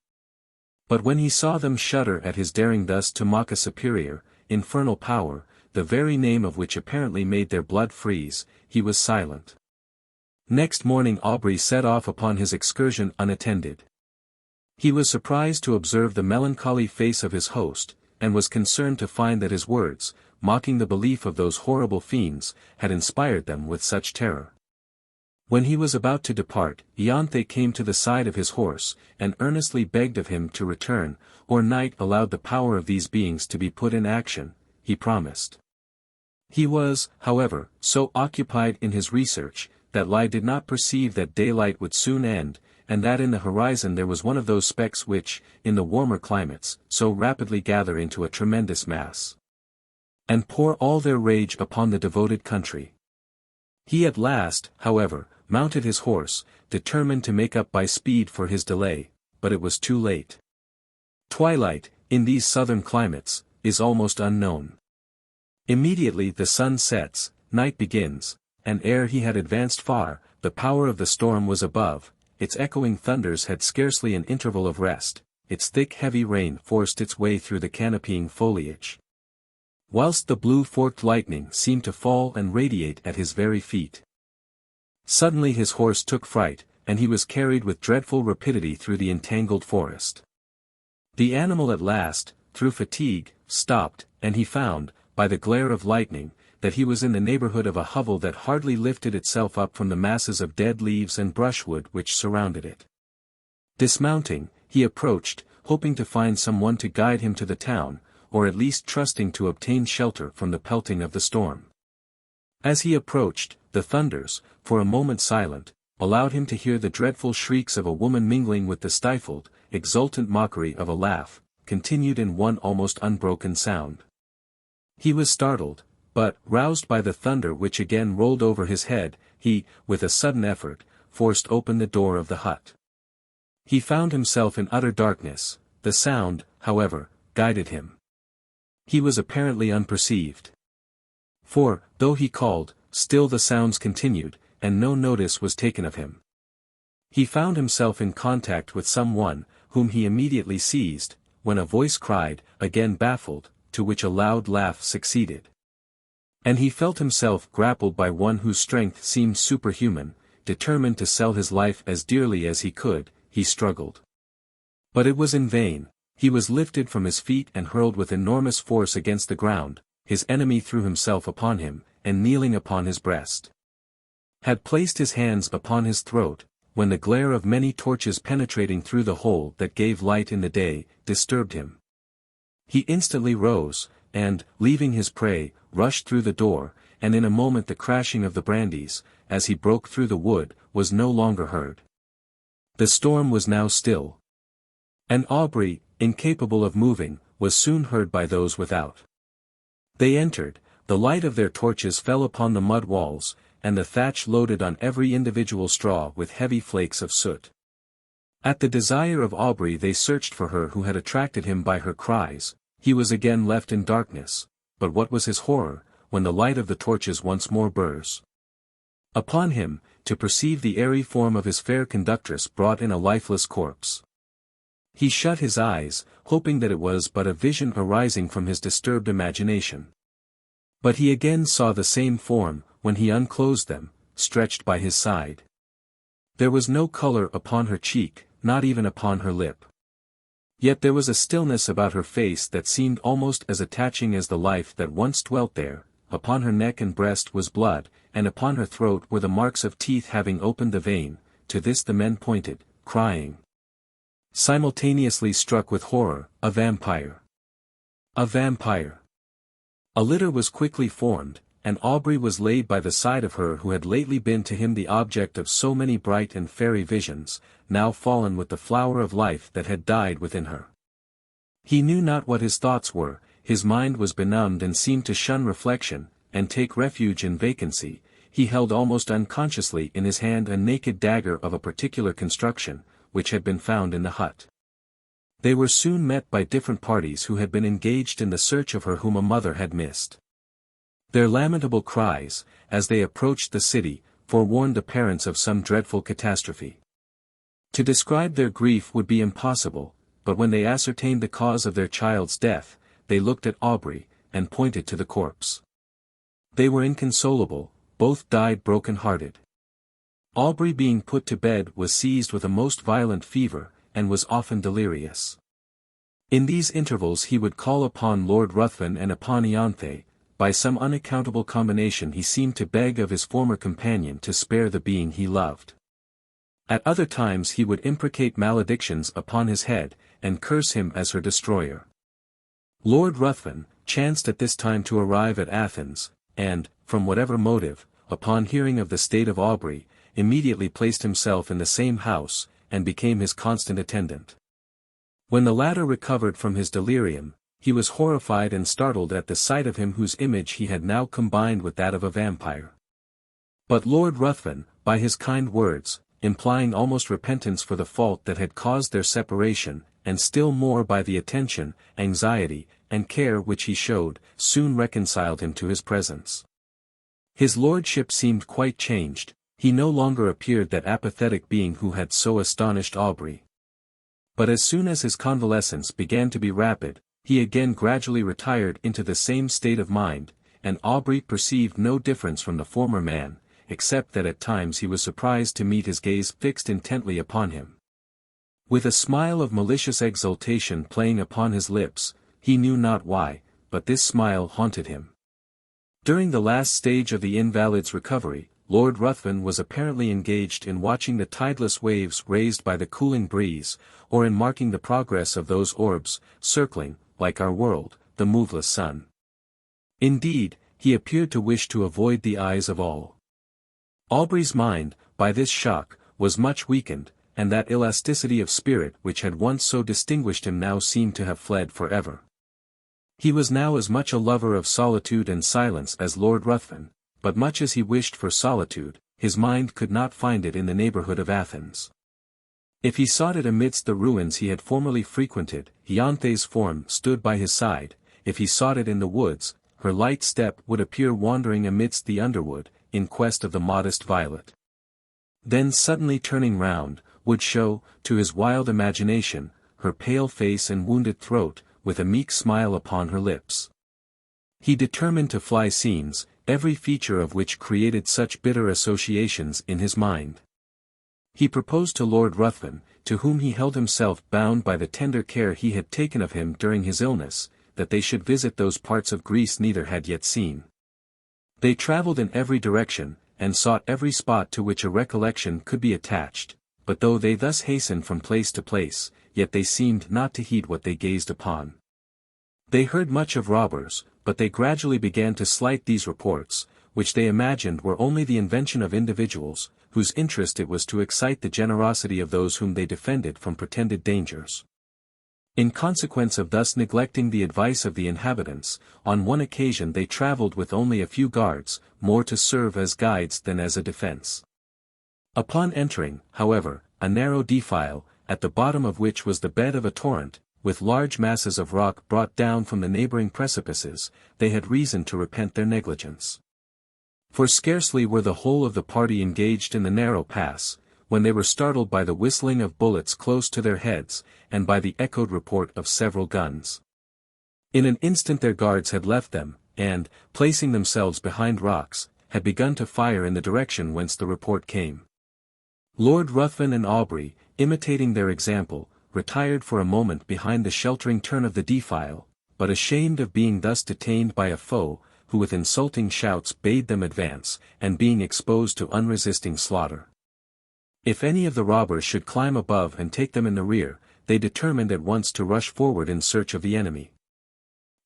But when he saw them shudder at his daring thus to mock a superior, infernal power, the very name of which apparently made their blood freeze, he was silent. Next morning Aubrey set off upon his excursion unattended. He was surprised to observe the melancholy face of his host, and was concerned to find that his words, mocking the belief of those horrible fiends, had inspired them with such terror. When he was about to depart, Ianthe came to the side of his horse, and earnestly begged of him to return, or night allowed the power of these beings to be put in action. He promised. He was, however, so occupied in his research, that lie did not perceive that daylight would soon end, and that in the horizon there was one of those specks which, in the warmer climates, so rapidly gather into a tremendous mass, and pour all their rage upon the devoted country. He at last, however, mounted his horse, determined to make up by speed for his delay, but it was too late. Twilight, in these southern climates, is almost unknown. Immediately the sun sets, night begins, and ere he had advanced far, the power of the storm was above, its echoing thunders had scarcely an interval of rest, its thick heavy rain forced its way through the canopying foliage, whilst the blue forked lightning seemed to fall and radiate at his very feet. Suddenly his horse took fright, and he was carried with dreadful rapidity through the entangled forest. The animal at last, through fatigue, stopped, and he found, by the glare of lightning, that he was in the neighborhood of a hovel that hardly lifted itself up from the masses of dead leaves and brushwood which surrounded it. Dismounting, he approached, hoping to find some one to guide him to the town, or at least trusting to obtain shelter from the pelting of the storm. As he approached, the thunders, for a moment silent, allowed him to hear the dreadful shrieks of a woman mingling with the stifled, exultant mockery of a laugh, continued in one almost unbroken sound. He was startled, but, roused by the thunder which again rolled over his head, he, with a sudden effort, forced open the door of the hut. He found himself in utter darkness. The sound, however, guided him. He was apparently unperceived. For, though he called, still the sounds continued, and no notice was taken of him. He found himself in contact with some one, whom he immediately seized, when a voice cried, again baffled, to which a loud laugh succeeded. And he felt himself grappled by one whose strength seemed superhuman. Determined to sell his life as dearly as he could, he struggled. But it was in vain. He was lifted from his feet and hurled with enormous force against the ground. His enemy threw himself upon him, and kneeling upon his breast, had placed his hands upon his throat, when the glare of many torches penetrating through the hole that gave light in the day, disturbed him. He instantly rose, and, leaving his prey, rushed through the door, and in a moment the crashing of the brandies, as he broke through the wood, was no longer heard. The storm was now still. And Aubrey, incapable of moving, was soon heard by those without. They entered, the light of their torches fell upon the mud walls, and the thatch loaded on every individual straw with heavy flakes of soot. At the desire of Aubrey they searched for her who had attracted him by her cries. He was again left in darkness, but what was his horror, when the light of the torches once more burst upon him, to perceive the airy form of his fair conductress brought in a lifeless corpse. He shut his eyes, hoping that it was but a vision arising from his disturbed imagination. But he again saw the same form, when he unclosed them, stretched by his side. There was no color upon her cheek, not even upon her lip. Yet there was a stillness about her face that seemed almost as attaching as the life that once dwelt there. Upon her neck and breast was blood, and upon her throat were the marks of teeth having opened the vein. To this the men pointed, crying, simultaneously struck with horror, "A vampire! A vampire!" A litter was quickly formed, and Aubrey was laid by the side of her who had lately been to him the object of so many bright and fairy visions, now fallen with the flower of life that had died within her. He knew not what his thoughts were, his mind was benumbed and seemed to shun reflection, and take refuge in vacancy. He held almost unconsciously in his hand a naked dagger of a particular construction, which had been found in the hut. They were soon met by different parties who had been engaged in the search of her whom a mother had missed. Their lamentable cries, as they approached the city, forewarned the parents of some dreadful catastrophe. To describe their grief would be impossible, but when they ascertained the cause of their child's death, they looked at Aubrey, and pointed to the corpse. They were inconsolable, both died broken-hearted. Aubrey being put to bed was seized with a most violent fever, and was often delirious. In these intervals he would call upon Lord Ruthven and upon Ianthe. By some unaccountable combination he seemed to beg of his former companion to spare the being he loved. At other times he would imprecate maledictions upon his head, and curse him as her destroyer. Lord Ruthven chanced at this time to arrive at Athens, and, from whatever motive, upon hearing of the state of Aubrey, immediately placed himself in the same house, and became his constant attendant. When the latter recovered from his delirium, he was horrified and startled at the sight of him whose image he had now combined with that of a vampire. But Lord Ruthven, by his kind words, implying almost repentance for the fault that had caused their separation, and still more by the attention, anxiety, and care which he showed, soon reconciled him to his presence. His lordship seemed quite changed, he no longer appeared that apathetic being who had so astonished Aubrey. But as soon as his convalescence began to be rapid, he again gradually retired into the same state of mind, and Aubrey perceived no difference from the former man, except that at times he was surprised to meet his gaze fixed intently upon him. With a smile of malicious exultation playing upon his lips, he knew not why, but this smile haunted him. During the last stage of the invalid's recovery, Lord Ruthven was apparently engaged in watching the tideless waves raised by the cooling breeze, or in marking the progress of those orbs, circling, like our world, the moveless sun. Indeed, he appeared to wish to avoid the eyes of all. Aubrey's mind, by this shock, was much weakened, and that elasticity of spirit which had once so distinguished him now seemed to have fled forever. He was now as much a lover of solitude and silence as Lord Ruthven, but much as he wished for solitude, his mind could not find it in the neighborhood of Athens. If he sought it amidst the ruins he had formerly frequented, Ianthe's form stood by his side; if he sought it in the woods, her light step would appear wandering amidst the underwood, in quest of the modest violet. Then suddenly turning round, would show, to his wild imagination, her pale face and wounded throat, with a meek smile upon her lips. He determined to fly scenes, every feature of which created such bitter associations in his mind. He proposed to Lord Ruthven, to whom he held himself bound by the tender care he had taken of him during his illness, that they should visit those parts of Greece neither had yet seen. They travelled in every direction, and sought every spot to which a recollection could be attached, but though they thus hastened from place to place, yet they seemed not to heed what they gazed upon. They heard much of robbers, but they gradually began to slight these reports, which they imagined were only the invention of individuals, whose interest it was to excite the generosity of those whom they defended from pretended dangers. In consequence of thus neglecting the advice of the inhabitants, on one occasion they travelled with only a few guards, more to serve as guides than as a defence. Upon entering, however, a narrow defile, at the bottom of which was the bed of a torrent, with large masses of rock brought down from the neighbouring precipices, they had reason to repent their negligence. For scarcely were the whole of the party engaged in the narrow pass, when they were startled by the whistling of bullets close to their heads, and by the echoed report of several guns. In an instant their guards had left them, and, placing themselves behind rocks, had begun to fire in the direction whence the report came. Lord Ruthven and Aubrey, imitating their example, retired for a moment behind the sheltering turn of the defile, but ashamed of being thus detained by a foe, who with insulting shouts bade them advance, and being exposed to unresisting slaughter. If any of the robbers should climb above and take them in the rear, they determined at once to rush forward in search of the enemy.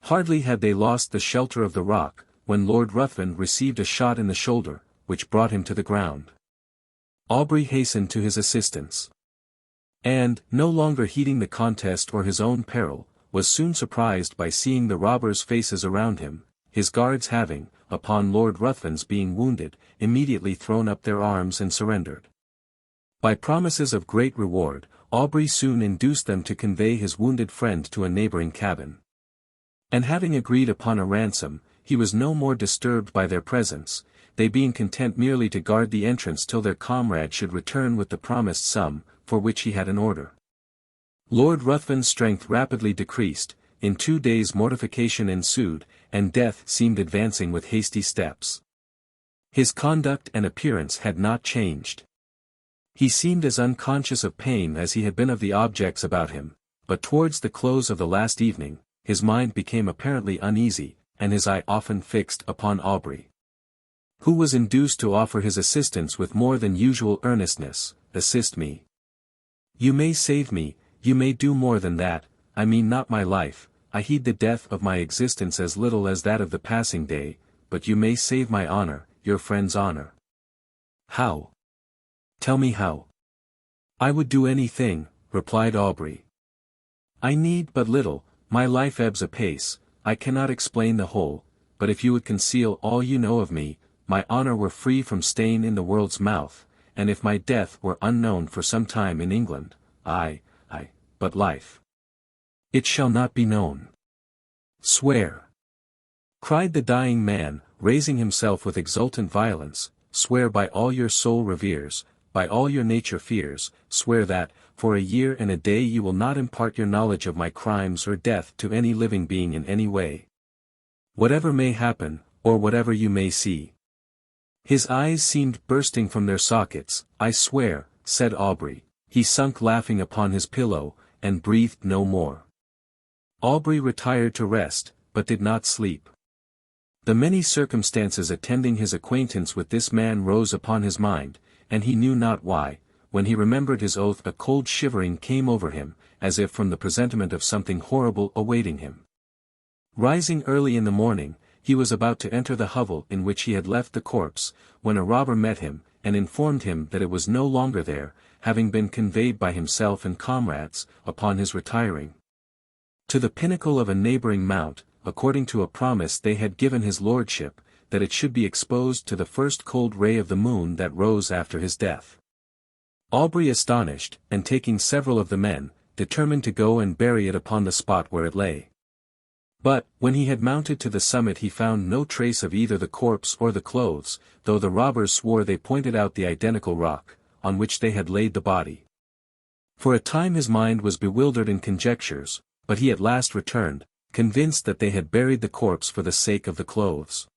Hardly had they lost the shelter of the rock, when Lord Ruthven received a shot in the shoulder, which brought him to the ground. Aubrey hastened to his assistance. And, no longer heeding the contest or his own peril, was soon surprised by seeing the robbers' faces around him, his guards having, upon Lord Ruthven's being wounded, immediately thrown up their arms and surrendered. By promises of great reward, Aubrey soon induced them to convey his wounded friend to a neighboring cabin. And having agreed upon a ransom, he was no more disturbed by their presence, they being content merely to guard the entrance till their comrade should return with the promised sum, for which he had an order. Lord Ruthven's strength rapidly decreased, in 2 days mortification ensued, and death seemed advancing with hasty steps. His conduct and appearance had not changed. He seemed as unconscious of pain as he had been of the objects about him, but towards the close of the last evening, his mind became apparently uneasy, and his eye often fixed upon Aubrey, who was induced to offer his assistance with more than usual earnestness. "Assist me. You may save me, you may do more than that, I mean not my life, I heed the death of my existence as little as that of the passing day, but you may save my honor, your friend's honor." "How? Tell me how." "I would do anything," replied Aubrey. "I need but little, my life ebbs apace, I cannot explain the whole, but if you would conceal all you know of me, my honor were free from stain in the world's mouth, and if my death were unknown for some time in England, but life. It shall not be known." "Swear," cried the dying man, raising himself with exultant violence, "swear by all your soul reveres, by all your nature fears, swear that, for a year and a day you will not impart your knowledge of my crimes or death to any living being in any way. Whatever may happen, or whatever you may see." His eyes seemed bursting from their sockets. "I swear," said Aubrey. He sunk laughing upon his pillow, and breathed no more. Aubrey retired to rest, but did not sleep. The many circumstances attending his acquaintance with this man rose upon his mind, and he knew not why, when he remembered his oath a cold shivering came over him, as if from the presentiment of something horrible awaiting him. Rising early in the morning, he was about to enter the hovel in which he had left the corpse, when a robber met him, and informed him that it was no longer there, having been conveyed by himself and comrades, upon his retiring, to the pinnacle of a neighboring mount, according to a promise they had given his lordship, that it should be exposed to the first cold ray of the moon that rose after his death. Aubrey astonished, and taking several of the men, determined to go and bury it upon the spot where it lay. But, when he had mounted to the summit he found no trace of either the corpse or the clothes, though the robbers swore they pointed out the identical rock, on which they had laid the body. For a time his mind was bewildered in conjectures, but he at last returned, convinced that they had buried the corpse for the sake of the clothes.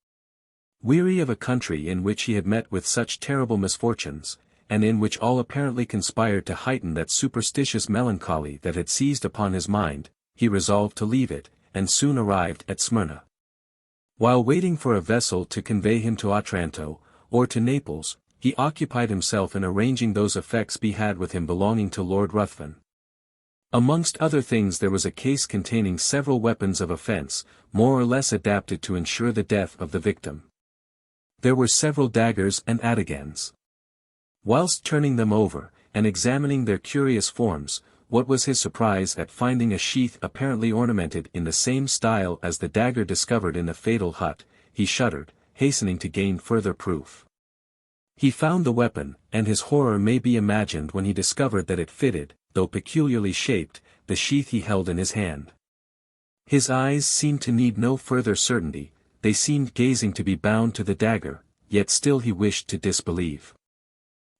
Weary of a country in which he had met with such terrible misfortunes, and in which all apparently conspired to heighten that superstitious melancholy that had seized upon his mind, he resolved to leave it, and soon arrived at Smyrna. While waiting for a vessel to convey him to Otranto, or to Naples, he occupied himself in arranging those effects he had with him belonging to Lord Ruthven. Amongst other things there was a case containing several weapons of offence, more or less adapted to ensure the death of the victim. There were several daggers and atagans. Whilst turning them over, and examining their curious forms, what was his surprise at finding a sheath apparently ornamented in the same style as the dagger discovered in the fatal hut, he shuddered, hastening to gain further proof. He found the weapon, and his horror may be imagined when he discovered that it fitted, though peculiarly shaped, the sheath he held in his hand. His eyes seemed to need no further certainty, they seemed gazing to be bound to the dagger, yet still he wished to disbelieve.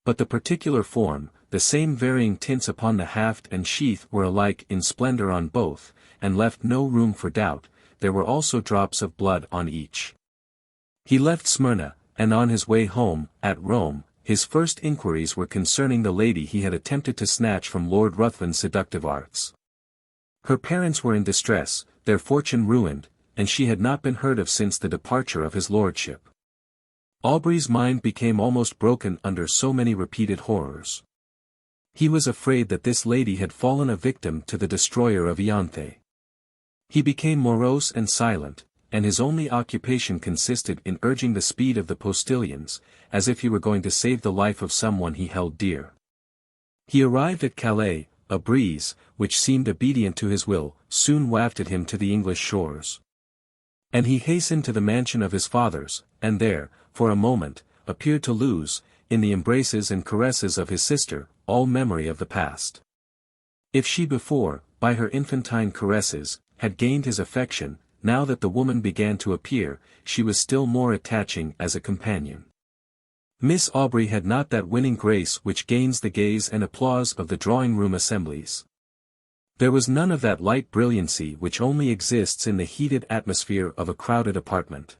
But the particular form, the same varying tints upon the haft and sheath were alike in splendor on both, and left no room for doubt, there were also drops of blood on each. He left Smyrna, and on his way home, at Rome, his first inquiries were concerning the lady he had attempted to snatch from Lord Ruthven's seductive arts. Her parents were in distress, their fortune ruined, and she had not been heard of since the departure of his lordship. Aubrey's mind became almost broken under so many repeated horrors. He was afraid that this lady had fallen a victim to the destroyer of Ianthe. He became morose and silent, and his only occupation consisted in urging the speed of the postilions, as if he were going to save the life of someone he held dear. He arrived at Calais. A breeze, which seemed obedient to his will, soon wafted him to the English shores. And he hastened to the mansion of his fathers, and there, for a moment, appeared to lose, in the embraces and caresses of his sister, all memory of the past. If she before, by her infantine caresses, had gained his affection, now that the woman began to appear, she was still more attaching as a companion. Miss Aubrey had not that winning grace which gains the gaze and applause of the drawing-room assemblies. There was none of that light brilliancy which only exists in the heated atmosphere of a crowded apartment.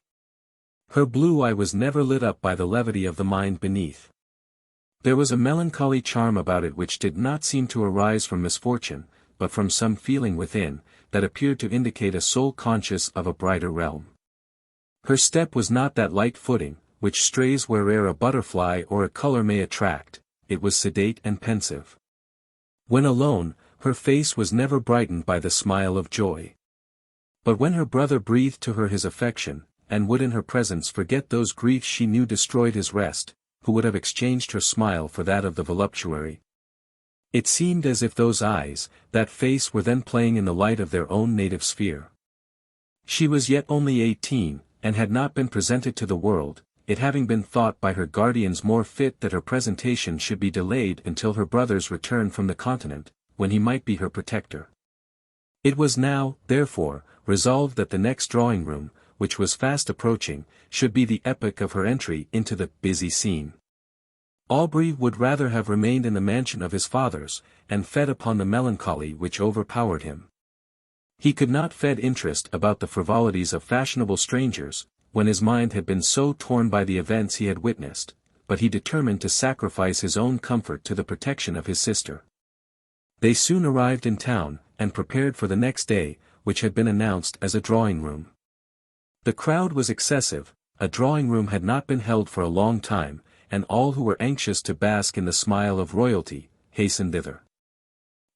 Her blue eye was never lit up by the levity of the mind beneath. There was a melancholy charm about it which did not seem to arise from misfortune, but from some feeling within, that appeared to indicate a soul conscious of a brighter realm. Her step was not that light footing, which strays where'er a butterfly or a color may attract, it was sedate and pensive. When alone, her face was never brightened by the smile of joy. But when her brother breathed to her his affection, and would in her presence forget those griefs she knew destroyed his rest, who would have exchanged her smile for that of the voluptuary? It seemed as if those eyes, that face were then playing in the light of their own native sphere. She was yet only 18, and had not been presented to the world, it having been thought by her guardians more fit that her presentation should be delayed until her brother's return from the continent, when he might be her protector. It was now, therefore, resolved that the next drawing-room, which was fast approaching, should be the epoch of her entry into the busy scene. Aubrey would rather have remained in the mansion of his fathers, and fed upon the melancholy which overpowered him. He could not feed interest about the frivolities of fashionable strangers, when his mind had been so torn by the events he had witnessed, but he determined to sacrifice his own comfort to the protection of his sister. They soon arrived in town, and prepared for the next day, which had been announced as a drawing-room. The crowd was excessive, a drawing-room had not been held for a long time, and all who were anxious to bask in the smile of royalty, hastened thither.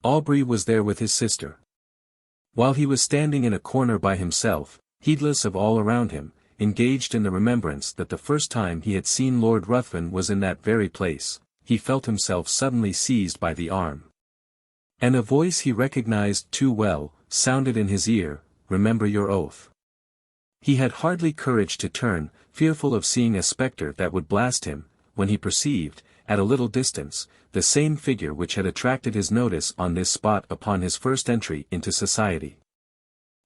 Aubrey was there with his sister. While he was standing in a corner by himself, heedless of all around him, engaged in the remembrance that the first time he had seen Lord Ruthven was in that very place, he felt himself suddenly seized by the arm. And a voice he recognized too well, sounded in his ear, "Remember your oath." He had hardly courage to turn, fearful of seeing a spectre that would blast him, when he perceived, at a little distance, the same figure which had attracted his notice on this spot upon his first entry into society.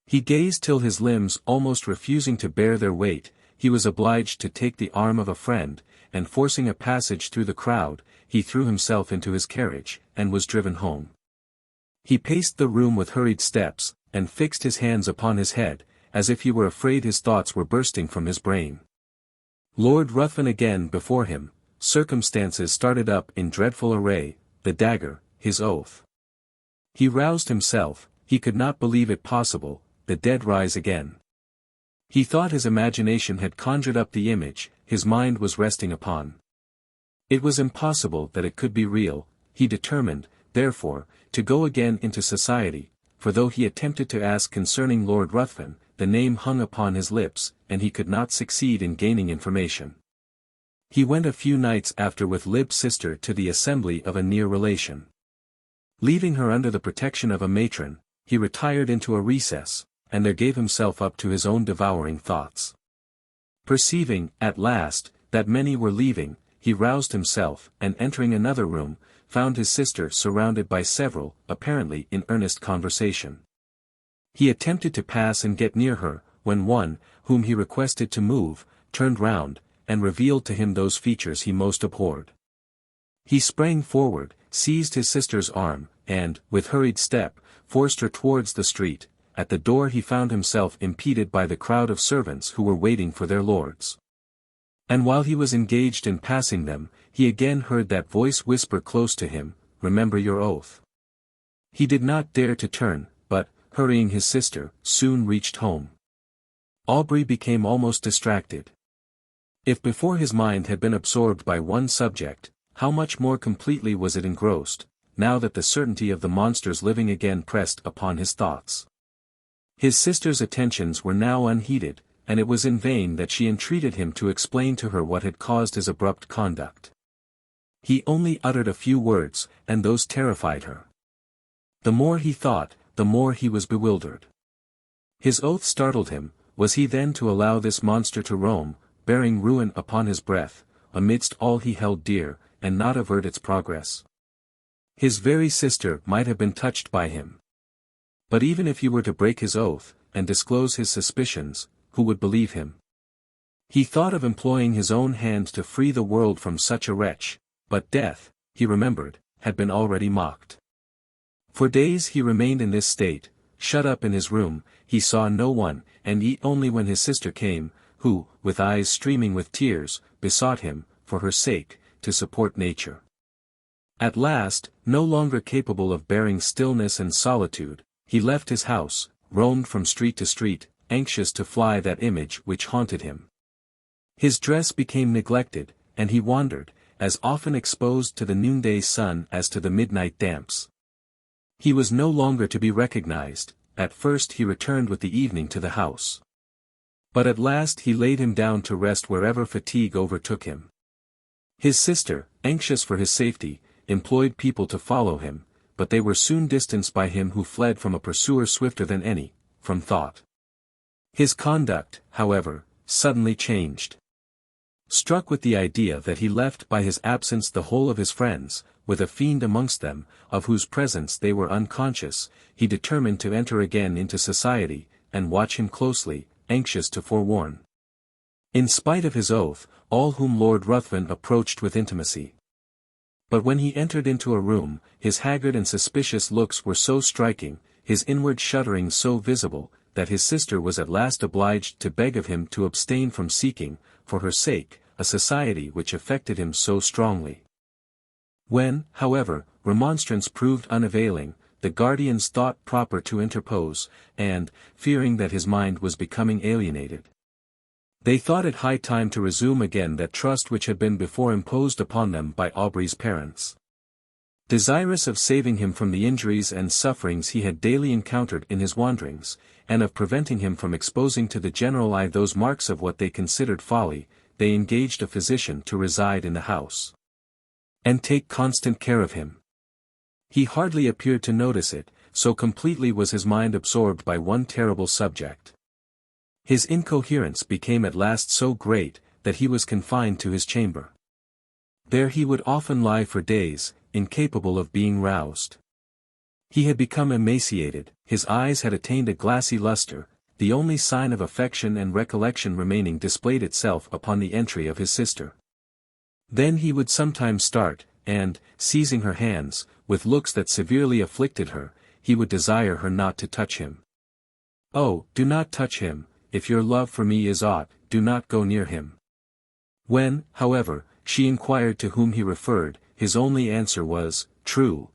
He gazed till his limbs almost refusing to bear their weight, he was obliged to take the arm of a friend, and forcing a passage through the crowd, he threw himself into his carriage, and was driven home. He paced the room with hurried steps, and fixed his hands upon his head, as if he were afraid his thoughts were bursting from his brain. Lord Ruthven again before him, circumstances started up in dreadful array, the dagger, his oath. He roused himself, he could not believe it possible, the dead rise again. He thought his imagination had conjured up the image, his mind was resting upon. It was impossible that it could be real, he determined, therefore, to go again into society, for though he attempted to ask concerning Lord Ruthven, the name hung upon his lips, and he could not succeed in gaining information. He went a few nights after with Lib's sister to the assembly of a near relation. Leaving her under the protection of a matron, he retired into a recess, and there gave himself up to his own devouring thoughts. Perceiving, at last, that many were leaving, he roused himself, and entering another room, found his sister surrounded by several, apparently in earnest conversation. He attempted to pass and get near her, when one, whom he requested to move, turned round, and revealed to him those features he most abhorred. He sprang forward, seized his sister's arm, and, with hurried step, forced her towards the street. At the door he found himself impeded by the crowd of servants who were waiting for their lords. And while he was engaged in passing them, he again heard that voice whisper close to him, "Remember your oath." He did not dare to turn, but, hurrying his sister, soon reached home. Aubrey became almost distracted. If before his mind had been absorbed by one subject, how much more completely was it engrossed, now that the certainty of the monster's living again pressed upon his thoughts. His sister's attentions were now unheeded, and it was in vain that she entreated him to explain to her what had caused his abrupt conduct. He only uttered a few words, and those terrified her. The more he thought, the more he was bewildered. His oath startled him. Was he then to allow this monster to roam, bearing ruin upon his breath, amidst all he held dear, and not avert its progress? His very sister might have been touched by him. But even if he were to break his oath, and disclose his suspicions, who would believe him? He thought of employing his own hand to free the world from such a wretch, but death, he remembered, had been already mocked. For days he remained in this state, shut up in his room. He saw no one, and eat only when his sister came, who, with eyes streaming with tears, besought him, for her sake, to support nature. At last, no longer capable of bearing stillness and solitude, he left his house, roamed from street to street, anxious to fly that image which haunted him. His dress became neglected, and he wandered, as often exposed to the noonday sun as to the midnight damps. He was no longer to be recognized. At first he returned with the evening to the house. But at last he laid him down to rest wherever fatigue overtook him. His sister, anxious for his safety, employed people to follow him, but they were soon distanced by him who fled from a pursuer swifter than any, from thought. His conduct, however, suddenly changed. Struck with the idea that he left by his absence the whole of his friends, with a fiend amongst them, of whose presence they were unconscious, he determined to enter again into society, and watch him closely, anxious to forewarn. In spite of his oath, all whom Lord Ruthven approached with intimacy. But when he entered into a room, his haggard and suspicious looks were so striking, his inward shuddering so visible, that his sister was at last obliged to beg of him to abstain from seeking, for her sake, a society which affected him so strongly. When, however, remonstrance proved unavailing, the guardians thought proper to interpose, and, fearing that his mind was becoming alienated, they thought it high time to resume again that trust which had been before imposed upon them by Aubrey's parents. Desirous of saving him from the injuries and sufferings he had daily encountered in his wanderings, and of preventing him from exposing to the general eye those marks of what they considered folly, they engaged a physician to reside in the house, and take constant care of him. He hardly appeared to notice it, so completely was his mind absorbed by one terrible subject. His incoherence became at last so great, that he was confined to his chamber. There he would often lie for days, incapable of being roused. He had become emaciated, his eyes had attained a glassy luster, the only sign of affection and recollection remaining displayed itself upon the entry of his sister. Then he would sometimes start, and, seizing her hands, with looks that severely afflicted her, he would desire her not to touch him. "Oh, do not touch him, if your love for me is aught, do not go near him." When, however, she inquired to whom he referred, his only answer was, "True.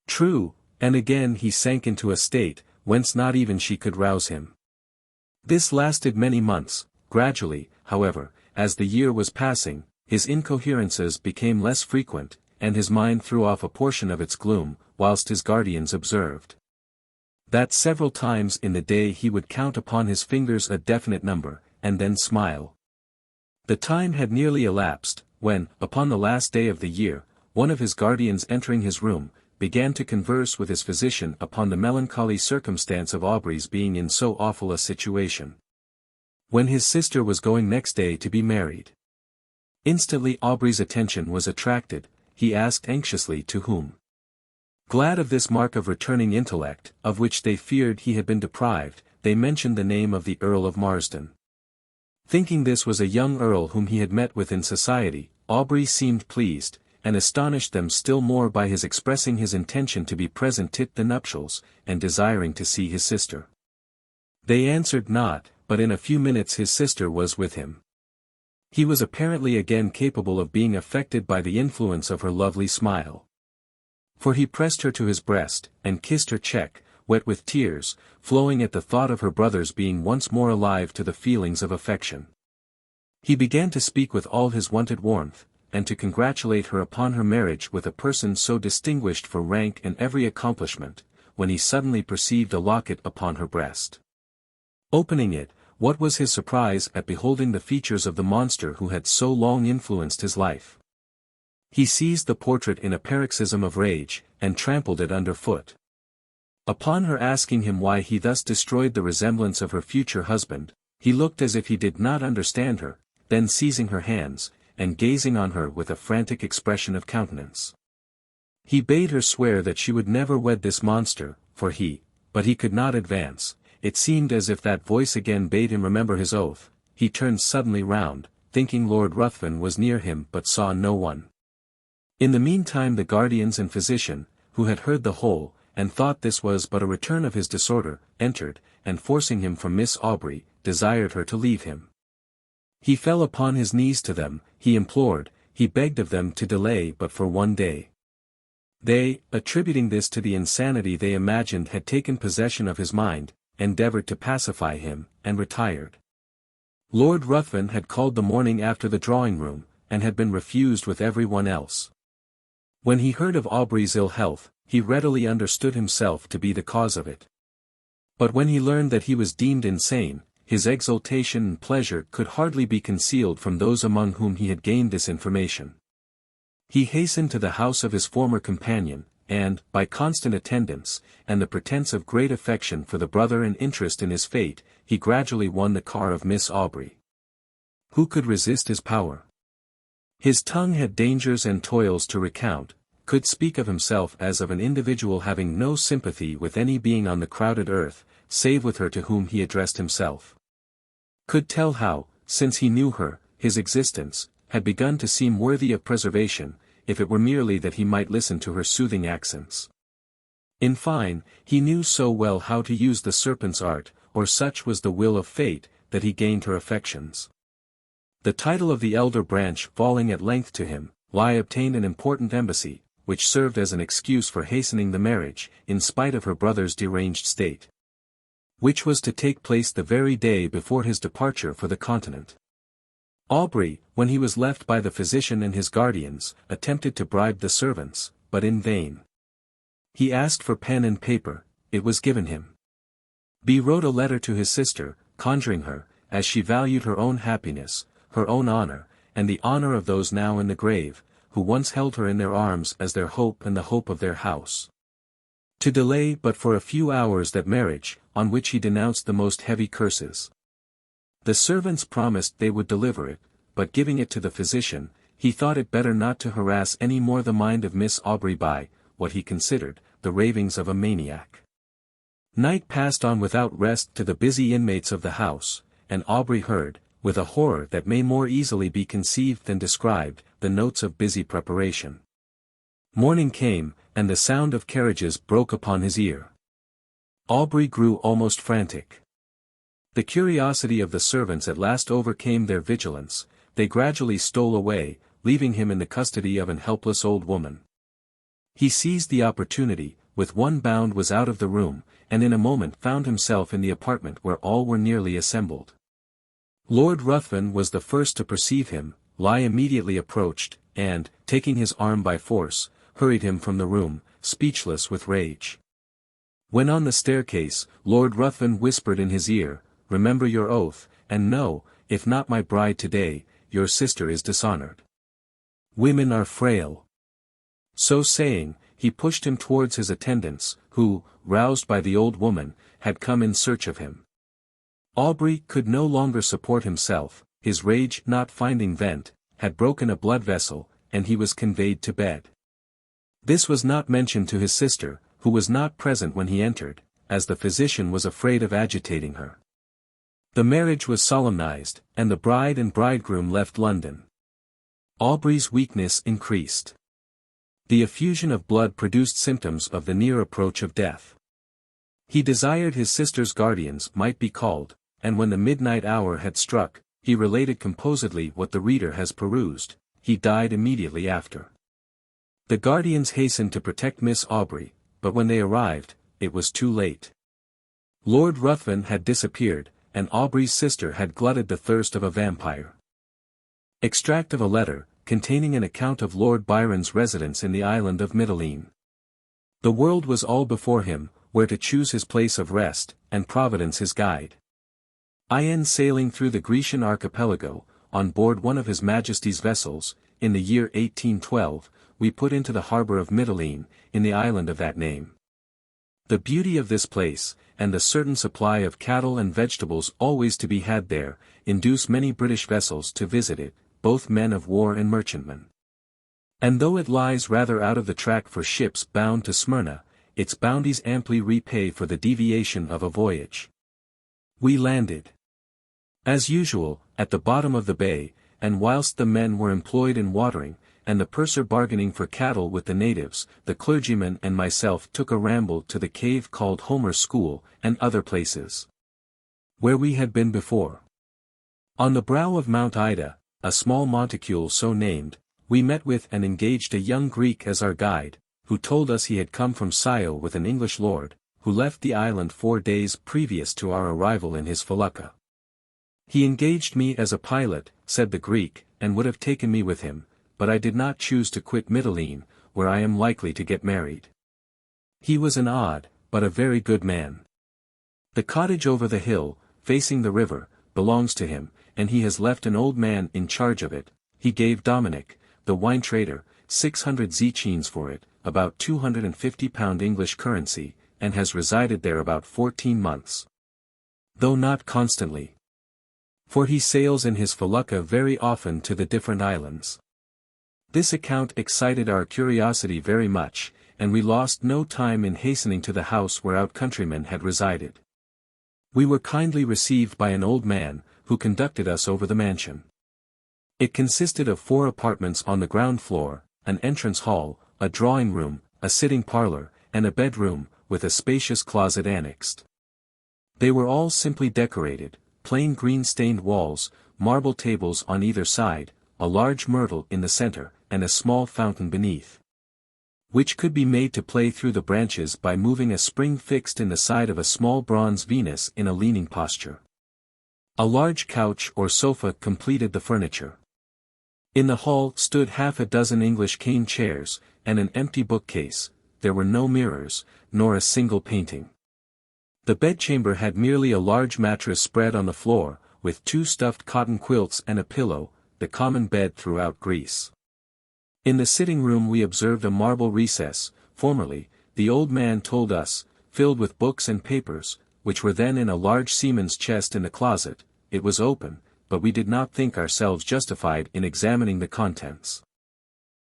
True," and again he sank into a state, whence not even she could rouse him. This lasted many months. Gradually, however, as the year was passing, his incoherences became less frequent, and his mind threw off a portion of its gloom, whilst his guardians observed that several times in the day he would count upon his fingers a definite number, and then smile. The time had nearly elapsed, when, upon the last day of the year, one of his guardians entering his room, began to converse with his physician upon the melancholy circumstance of Aubrey's being in so awful a situation, when his sister was going next day to be married. Instantly Aubrey's attention was attracted, he asked anxiously to whom. Glad of this mark of returning intellect, of which they feared he had been deprived, they mentioned the name of the Earl of Marsden. Thinking this was a young earl whom he had met with in society, Aubrey seemed pleased, and astonished them still more by his expressing his intention to be present at the nuptials, and desiring to see his sister. They answered not, but in a few minutes his sister was with him. He was apparently again capable of being affected by the influence of her lovely smile. For he pressed her to his breast, and kissed her cheek, wet with tears, flowing at the thought of her brother's being once more alive to the feelings of affection. He began to speak with all his wonted warmth, and to congratulate her upon her marriage with a person so distinguished for rank and every accomplishment, when he suddenly perceived a locket upon her breast. Opening it, what was his surprise at beholding the features of the monster who had so long influenced his life. He seized the portrait in a paroxysm of rage, and trampled it under foot. Upon her asking him why he thus destroyed the resemblance of her future husband, he looked as if he did not understand her, then seizing her hands, and gazing on her with a frantic expression of countenance. He bade her swear that she would never wed this monster, but he could not advance. It seemed as if that voice again bade him remember his oath. He turned suddenly round, thinking Lord Ruthven was near him but saw no one. In the meantime the guardians and physician, who had heard the whole, and thought this was but a return of his disorder, entered, and forcing him from Miss Aubrey, desired her to leave him. He fell upon his knees to them, he implored, he begged of them to delay but for one day. They, attributing this to the insanity they imagined had taken possession of his mind, endeavored to pacify him, and retired. Lord Ruthven had called the morning after the drawing-room, and had been refused with every one else. When he heard of Aubrey's ill health, he readily understood himself to be the cause of it. But when he learned that he was deemed insane, his exultation and pleasure could hardly be concealed from those among whom he had gained this information. He hastened to the house of his former companion, and, by constant attendance, and the pretence of great affection for the brother and interest in his fate, he gradually won the car of Miss Aubrey. Who could resist his power? His tongue had dangers and toils to recount, could speak of himself as of an individual having no sympathy with any being on the crowded earth, save with her to whom he addressed himself. Could tell how, since he knew her, his existence had begun to seem worthy of preservation, if it were merely that he might listen to her soothing accents. In fine, he knew so well how to use the serpent's art, or such was the will of fate, that he gained her affections. The title of the elder branch falling at length to him, Lai obtained an important embassy, which served as an excuse for hastening the marriage, in spite of her brother's deranged state, which was to take place the very day before his departure for the continent. Aubrey, when he was left by the physician and his guardians, attempted to bribe the servants, but in vain. He asked for pen and paper, it was given him. B wrote a letter to his sister, conjuring her, as she valued her own happiness, her own honor, and the honor of those now in the grave, who once held her in their arms as their hope and the hope of their house, to delay but for a few hours that marriage, on which he denounced the most heavy curses. The servants promised they would deliver it, but giving it to the physician, he thought it better not to harass any more the mind of Miss Aubrey by, what he considered, the ravings of a maniac. Night passed on without rest to the busy inmates of the house, and Aubrey heard, with a horror that may more easily be conceived than described, the notes of busy preparation. Morning came, and the sound of carriages broke upon his ear. Aubrey grew almost frantic. The curiosity of the servants at last overcame their vigilance, they gradually stole away, leaving him in the custody of an helpless old woman. He seized the opportunity, with one bound was out of the room, and in a moment found himself in the apartment where all were nearly assembled. Lord Ruthven was the first to perceive him. Lai immediately approached, and, taking his arm by force, hurried him from the room, speechless with rage. When on the staircase, Lord Ruthven whispered in his ear, "Remember your oath, and know, if not my bride today, your sister is dishonored. Women are frail." So saying, he pushed him towards his attendants, who, roused by the old woman, had come in search of him. Aubrey could no longer support himself, his rage not finding vent, had broken a blood vessel, and he was conveyed to bed. This was not mentioned to his sister, who was not present when he entered, as the physician was afraid of agitating her. The marriage was solemnized, and the bride and bridegroom left London. Aubrey's weakness increased. The effusion of blood produced symptoms of the near approach of death. He desired his sister's guardians might be called, and when the midnight hour had struck, he related composedly what the reader has perused. He died immediately after. The guardians hastened to protect Miss Aubrey, but when they arrived, it was too late. Lord Ruthven had disappeared, and Aubrey's sister had glutted the thirst of a vampire. Extract of a letter, containing an account of Lord Byron's residence in the island of Mitylene. The world was all before him, where to choose his place of rest, and Providence his guide. In sailing through the Grecian archipelago, on board one of His Majesty's vessels, in the year 1812, we put into the harbour of Mitylene, in the island of that name. The beauty of this place, and the certain supply of cattle and vegetables always to be had there, induce many British vessels to visit it, both men of war and merchantmen. And though it lies rather out of the track for ships bound to Smyrna, its bounties amply repay for the deviation of a voyage. We landed, as usual, at the bottom of the bay, and whilst the men were employed in watering, and the purser bargaining for cattle with the natives, the clergyman and myself took a ramble to the cave called Homer's School, and other places, where we had been before. On the brow of Mount Ida, a small monticule so named, we met with and engaged a young Greek as our guide, who told us he had come from Scio with an English lord, who left the island 4 days previous to our arrival in his felucca. He engaged me as a pilot, said the Greek, and would have taken me with him, but I did not choose to quit Mitylene, where I am likely to get married. He was an odd, but a very good man. The cottage over the hill, facing the river, belongs to him, and he has left an old man in charge of it. He gave Dominic, the wine trader, 600 zechines for it, about £250 English currency, and has resided there about 14 months. Though not constantly. For he sails in his felucca very often to the different islands. This account excited our curiosity very much, and we lost no time in hastening to the house where our countryman had resided. We were kindly received by an old man, who conducted us over the mansion. It consisted of 4 apartments on the ground floor, an entrance hall, a drawing room, a sitting parlour, and a bedroom, with a spacious closet annexed. They were all simply decorated, plain green-stained walls, marble tables on either side, a large myrtle in the centre, and a small fountain beneath, which could be made to play through the branches by moving a spring fixed in the side of a small bronze Venus in a leaning posture. A large couch or sofa completed the furniture. In the hall stood half a dozen English cane chairs, and an empty bookcase. There were no mirrors, nor a single painting. The bedchamber had merely a large mattress spread on the floor, with 2 stuffed cotton quilts and a pillow, the common bed throughout Greece. In the sitting room we observed a marble recess, formerly, the old man told us, filled with books and papers, which were then in a large seaman's chest in the closet. It was open, but we did not think ourselves justified in examining the contents.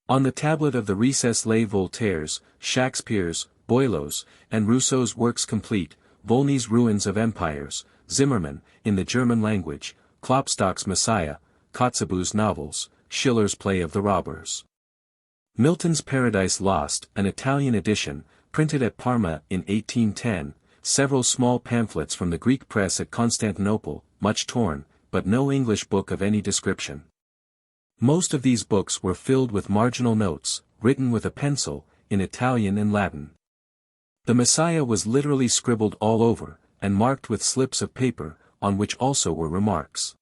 On the tablet of the recess lay Voltaire's, Shakespeare's, Boileau's, and Rousseau's works complete, Volney's Ruins of Empires, Zimmermann, in the German language, Klopstock's Messiah, Kotzebue's novels, Schiller's Play of the Robbers, Milton's Paradise Lost, an Italian edition, printed at Parma in 1810, several small pamphlets from the Greek press at Constantinople, much torn, but no English book of any description. Most of these books were filled with marginal notes, written with a pencil, in Italian and Latin. The Messiah was literally scribbled all over, and marked with slips of paper, on which also were remarks.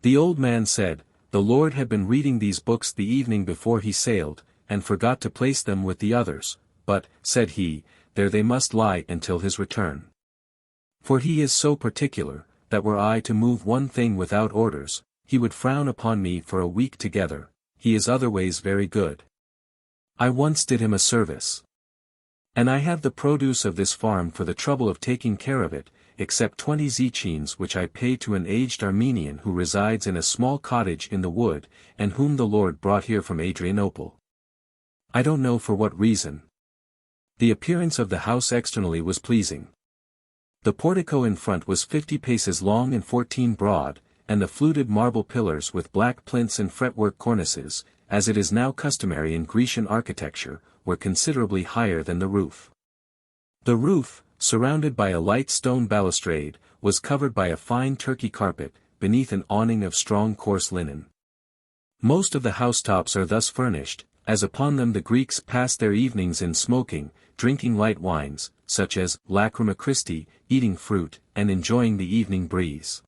The old man said, the Lord had been reading these books the evening before he sailed, and forgot to place them with the others, but, said he, there they must lie until his return. For he is so particular, that were I to move one thing without orders, he would frown upon me for a week together. He is otherways very good. I once did him a service. And I have the produce of this farm for the trouble of taking care of it, except 20 zechines which I pay to an aged Armenian who resides in a small cottage in the wood, and whom the Lord brought here from Adrianople. I don't know for what reason. The appearance of the house externally was pleasing. The portico in front was 50 paces long and 14 broad, and the fluted marble pillars with black plinths and fretwork cornices, as it is now customary in Grecian architecture, were considerably higher than the roof. The roof, surrounded by a light stone balustrade, was covered by a fine Turkey carpet, beneath an awning of strong coarse linen. Most of the housetops are thus furnished, as upon them the Greeks passed their evenings in smoking, drinking light wines, such as Lacryma Christi, eating fruit, and enjoying the evening breeze.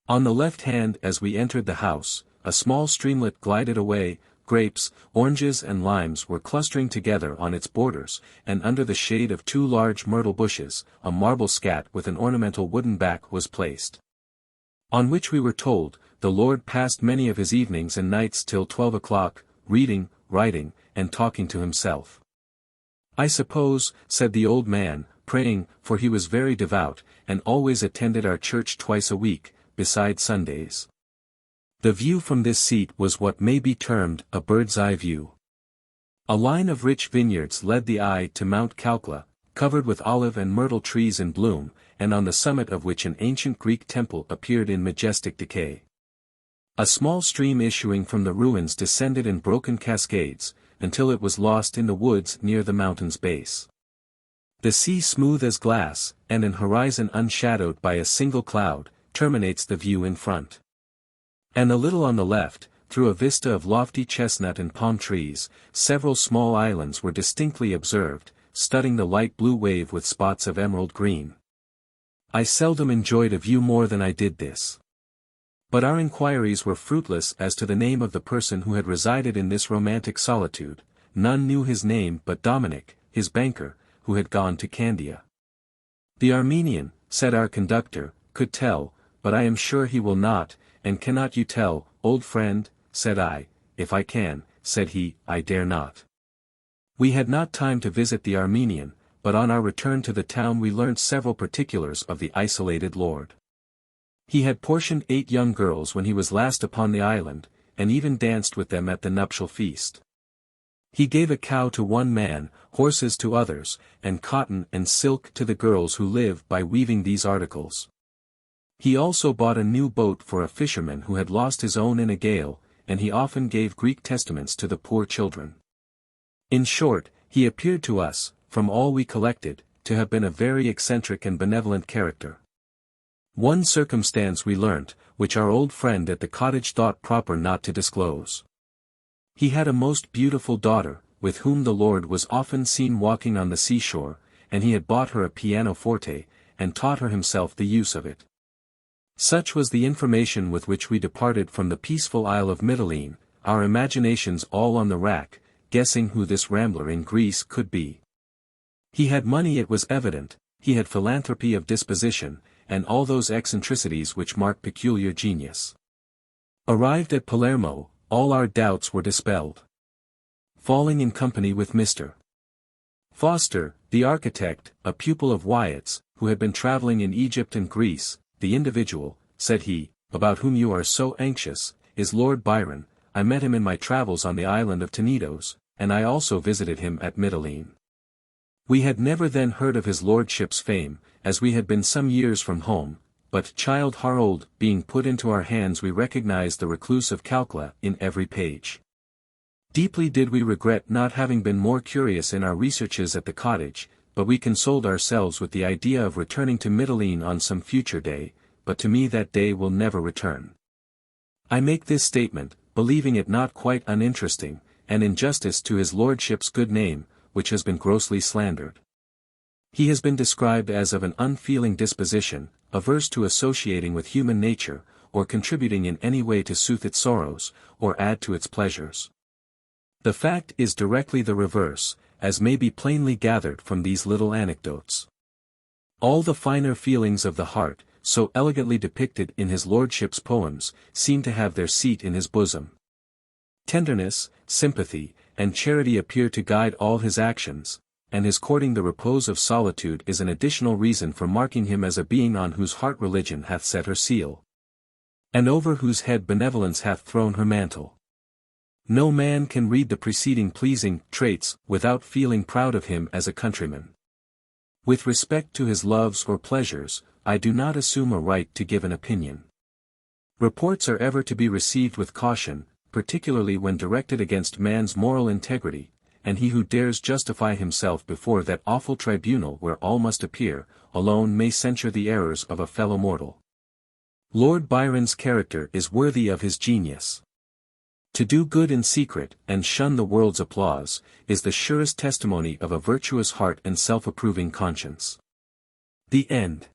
On the left hand as we entered the house, a small streamlet glided away, grapes, oranges and limes were clustering together on its borders, and under the shade of two large myrtle bushes, a marble scat with an ornamental wooden back was placed. On which we were told, the Lord passed many of his evenings and nights till 12 o'clock, reading, writing, and talking to himself. I suppose, said the old man, praying, for he was very devout, and always attended our church twice a week, beside Sundays. The view from this seat was what may be termed a bird's-eye view. A line of rich vineyards led the eye to Mount Calcla, covered with olive and myrtle trees in bloom, and on the summit of which an ancient Greek temple appeared in majestic decay. A small stream issuing from the ruins descended in broken cascades, until it was lost in the woods near the mountain's base. The sea smooth as glass, and an horizon unshadowed by a single cloud, terminates the view in front. And a little on the left, through a vista of lofty chestnut and palm trees, several small islands were distinctly observed, studding the light blue wave with spots of emerald green. I seldom enjoyed a view more than I did this. But our inquiries were fruitless as to the name of the person who had resided in this romantic solitude. None knew his name but Dominic, his banker, who had gone to Candia. The Armenian, said our conductor, could tell, but I am sure he will not. And cannot you tell, old friend? Said I. If I can, said he, I dare not. We had not time to visit the Armenian, but on our return to the town we learnt several particulars of the isolated lord. He had portioned 8 young girls when he was last upon the island, and even danced with them at the nuptial feast. He gave a cow to one man, horses to others, and cotton and silk to the girls who live by weaving these articles. He also bought a new boat for a fisherman who had lost his own in a gale, and he often gave Greek testaments to the poor children. In short, he appeared to us, from all we collected, to have been a very eccentric and benevolent character. One circumstance we learnt, which our old friend at the cottage thought proper not to disclose. He had a most beautiful daughter, with whom the Lord was often seen walking on the seashore, and he had bought her a pianoforte, and taught her himself the use of it. Such was the information with which we departed from the peaceful isle of Mitylene, our imaginations all on the rack, guessing who this rambler in Greece could be. He had money, it was evident, he had philanthropy of disposition, and all those eccentricities which mark peculiar genius. Arrived at Palermo, all our doubts were dispelled. Falling in company with Mr. Foster, the architect, a pupil of Wyatt's, who had been travelling in Egypt and Greece, the individual, said he, about whom you are so anxious, is Lord Byron. I met him in my travels on the island of Tenedos, and I also visited him at Mitylene. We had never then heard of his lordship's fame, as we had been some years from home, but Childe Harold being put into our hands we recognized the recluse of Calcla in every page. Deeply did we regret not having been more curious in our researches at the cottage, but we consoled ourselves with the idea of returning to Mitylene on some future day, but to me that day will never return. I make this statement, believing it not quite uninteresting, and in justice to his lordship's good name, which has been grossly slandered. He has been described as of an unfeeling disposition, averse to associating with human nature, or contributing in any way to soothe its sorrows, or add to its pleasures. The fact is directly the reverse, as may be plainly gathered from these little anecdotes. All the finer feelings of the heart, so elegantly depicted in his lordship's poems, seem to have their seat in his bosom. Tenderness, sympathy, and charity appear to guide all his actions, and his courting the repose of solitude is an additional reason for marking him as a being on whose heart religion hath set her seal, and over whose head benevolence hath thrown her mantle. No man can read the preceding pleasing traits without feeling proud of him as a countryman. With respect to his loves or pleasures, I do not assume a right to give an opinion. Reports are ever to be received with caution, particularly when directed against man's moral integrity, and he who dares justify himself before that awful tribunal where all must appear, alone may censure the errors of a fellow mortal. Lord Byron's character is worthy of his genius. To do good in secret, and shun the world's applause, is the surest testimony of a virtuous heart and self-approving conscience. The end.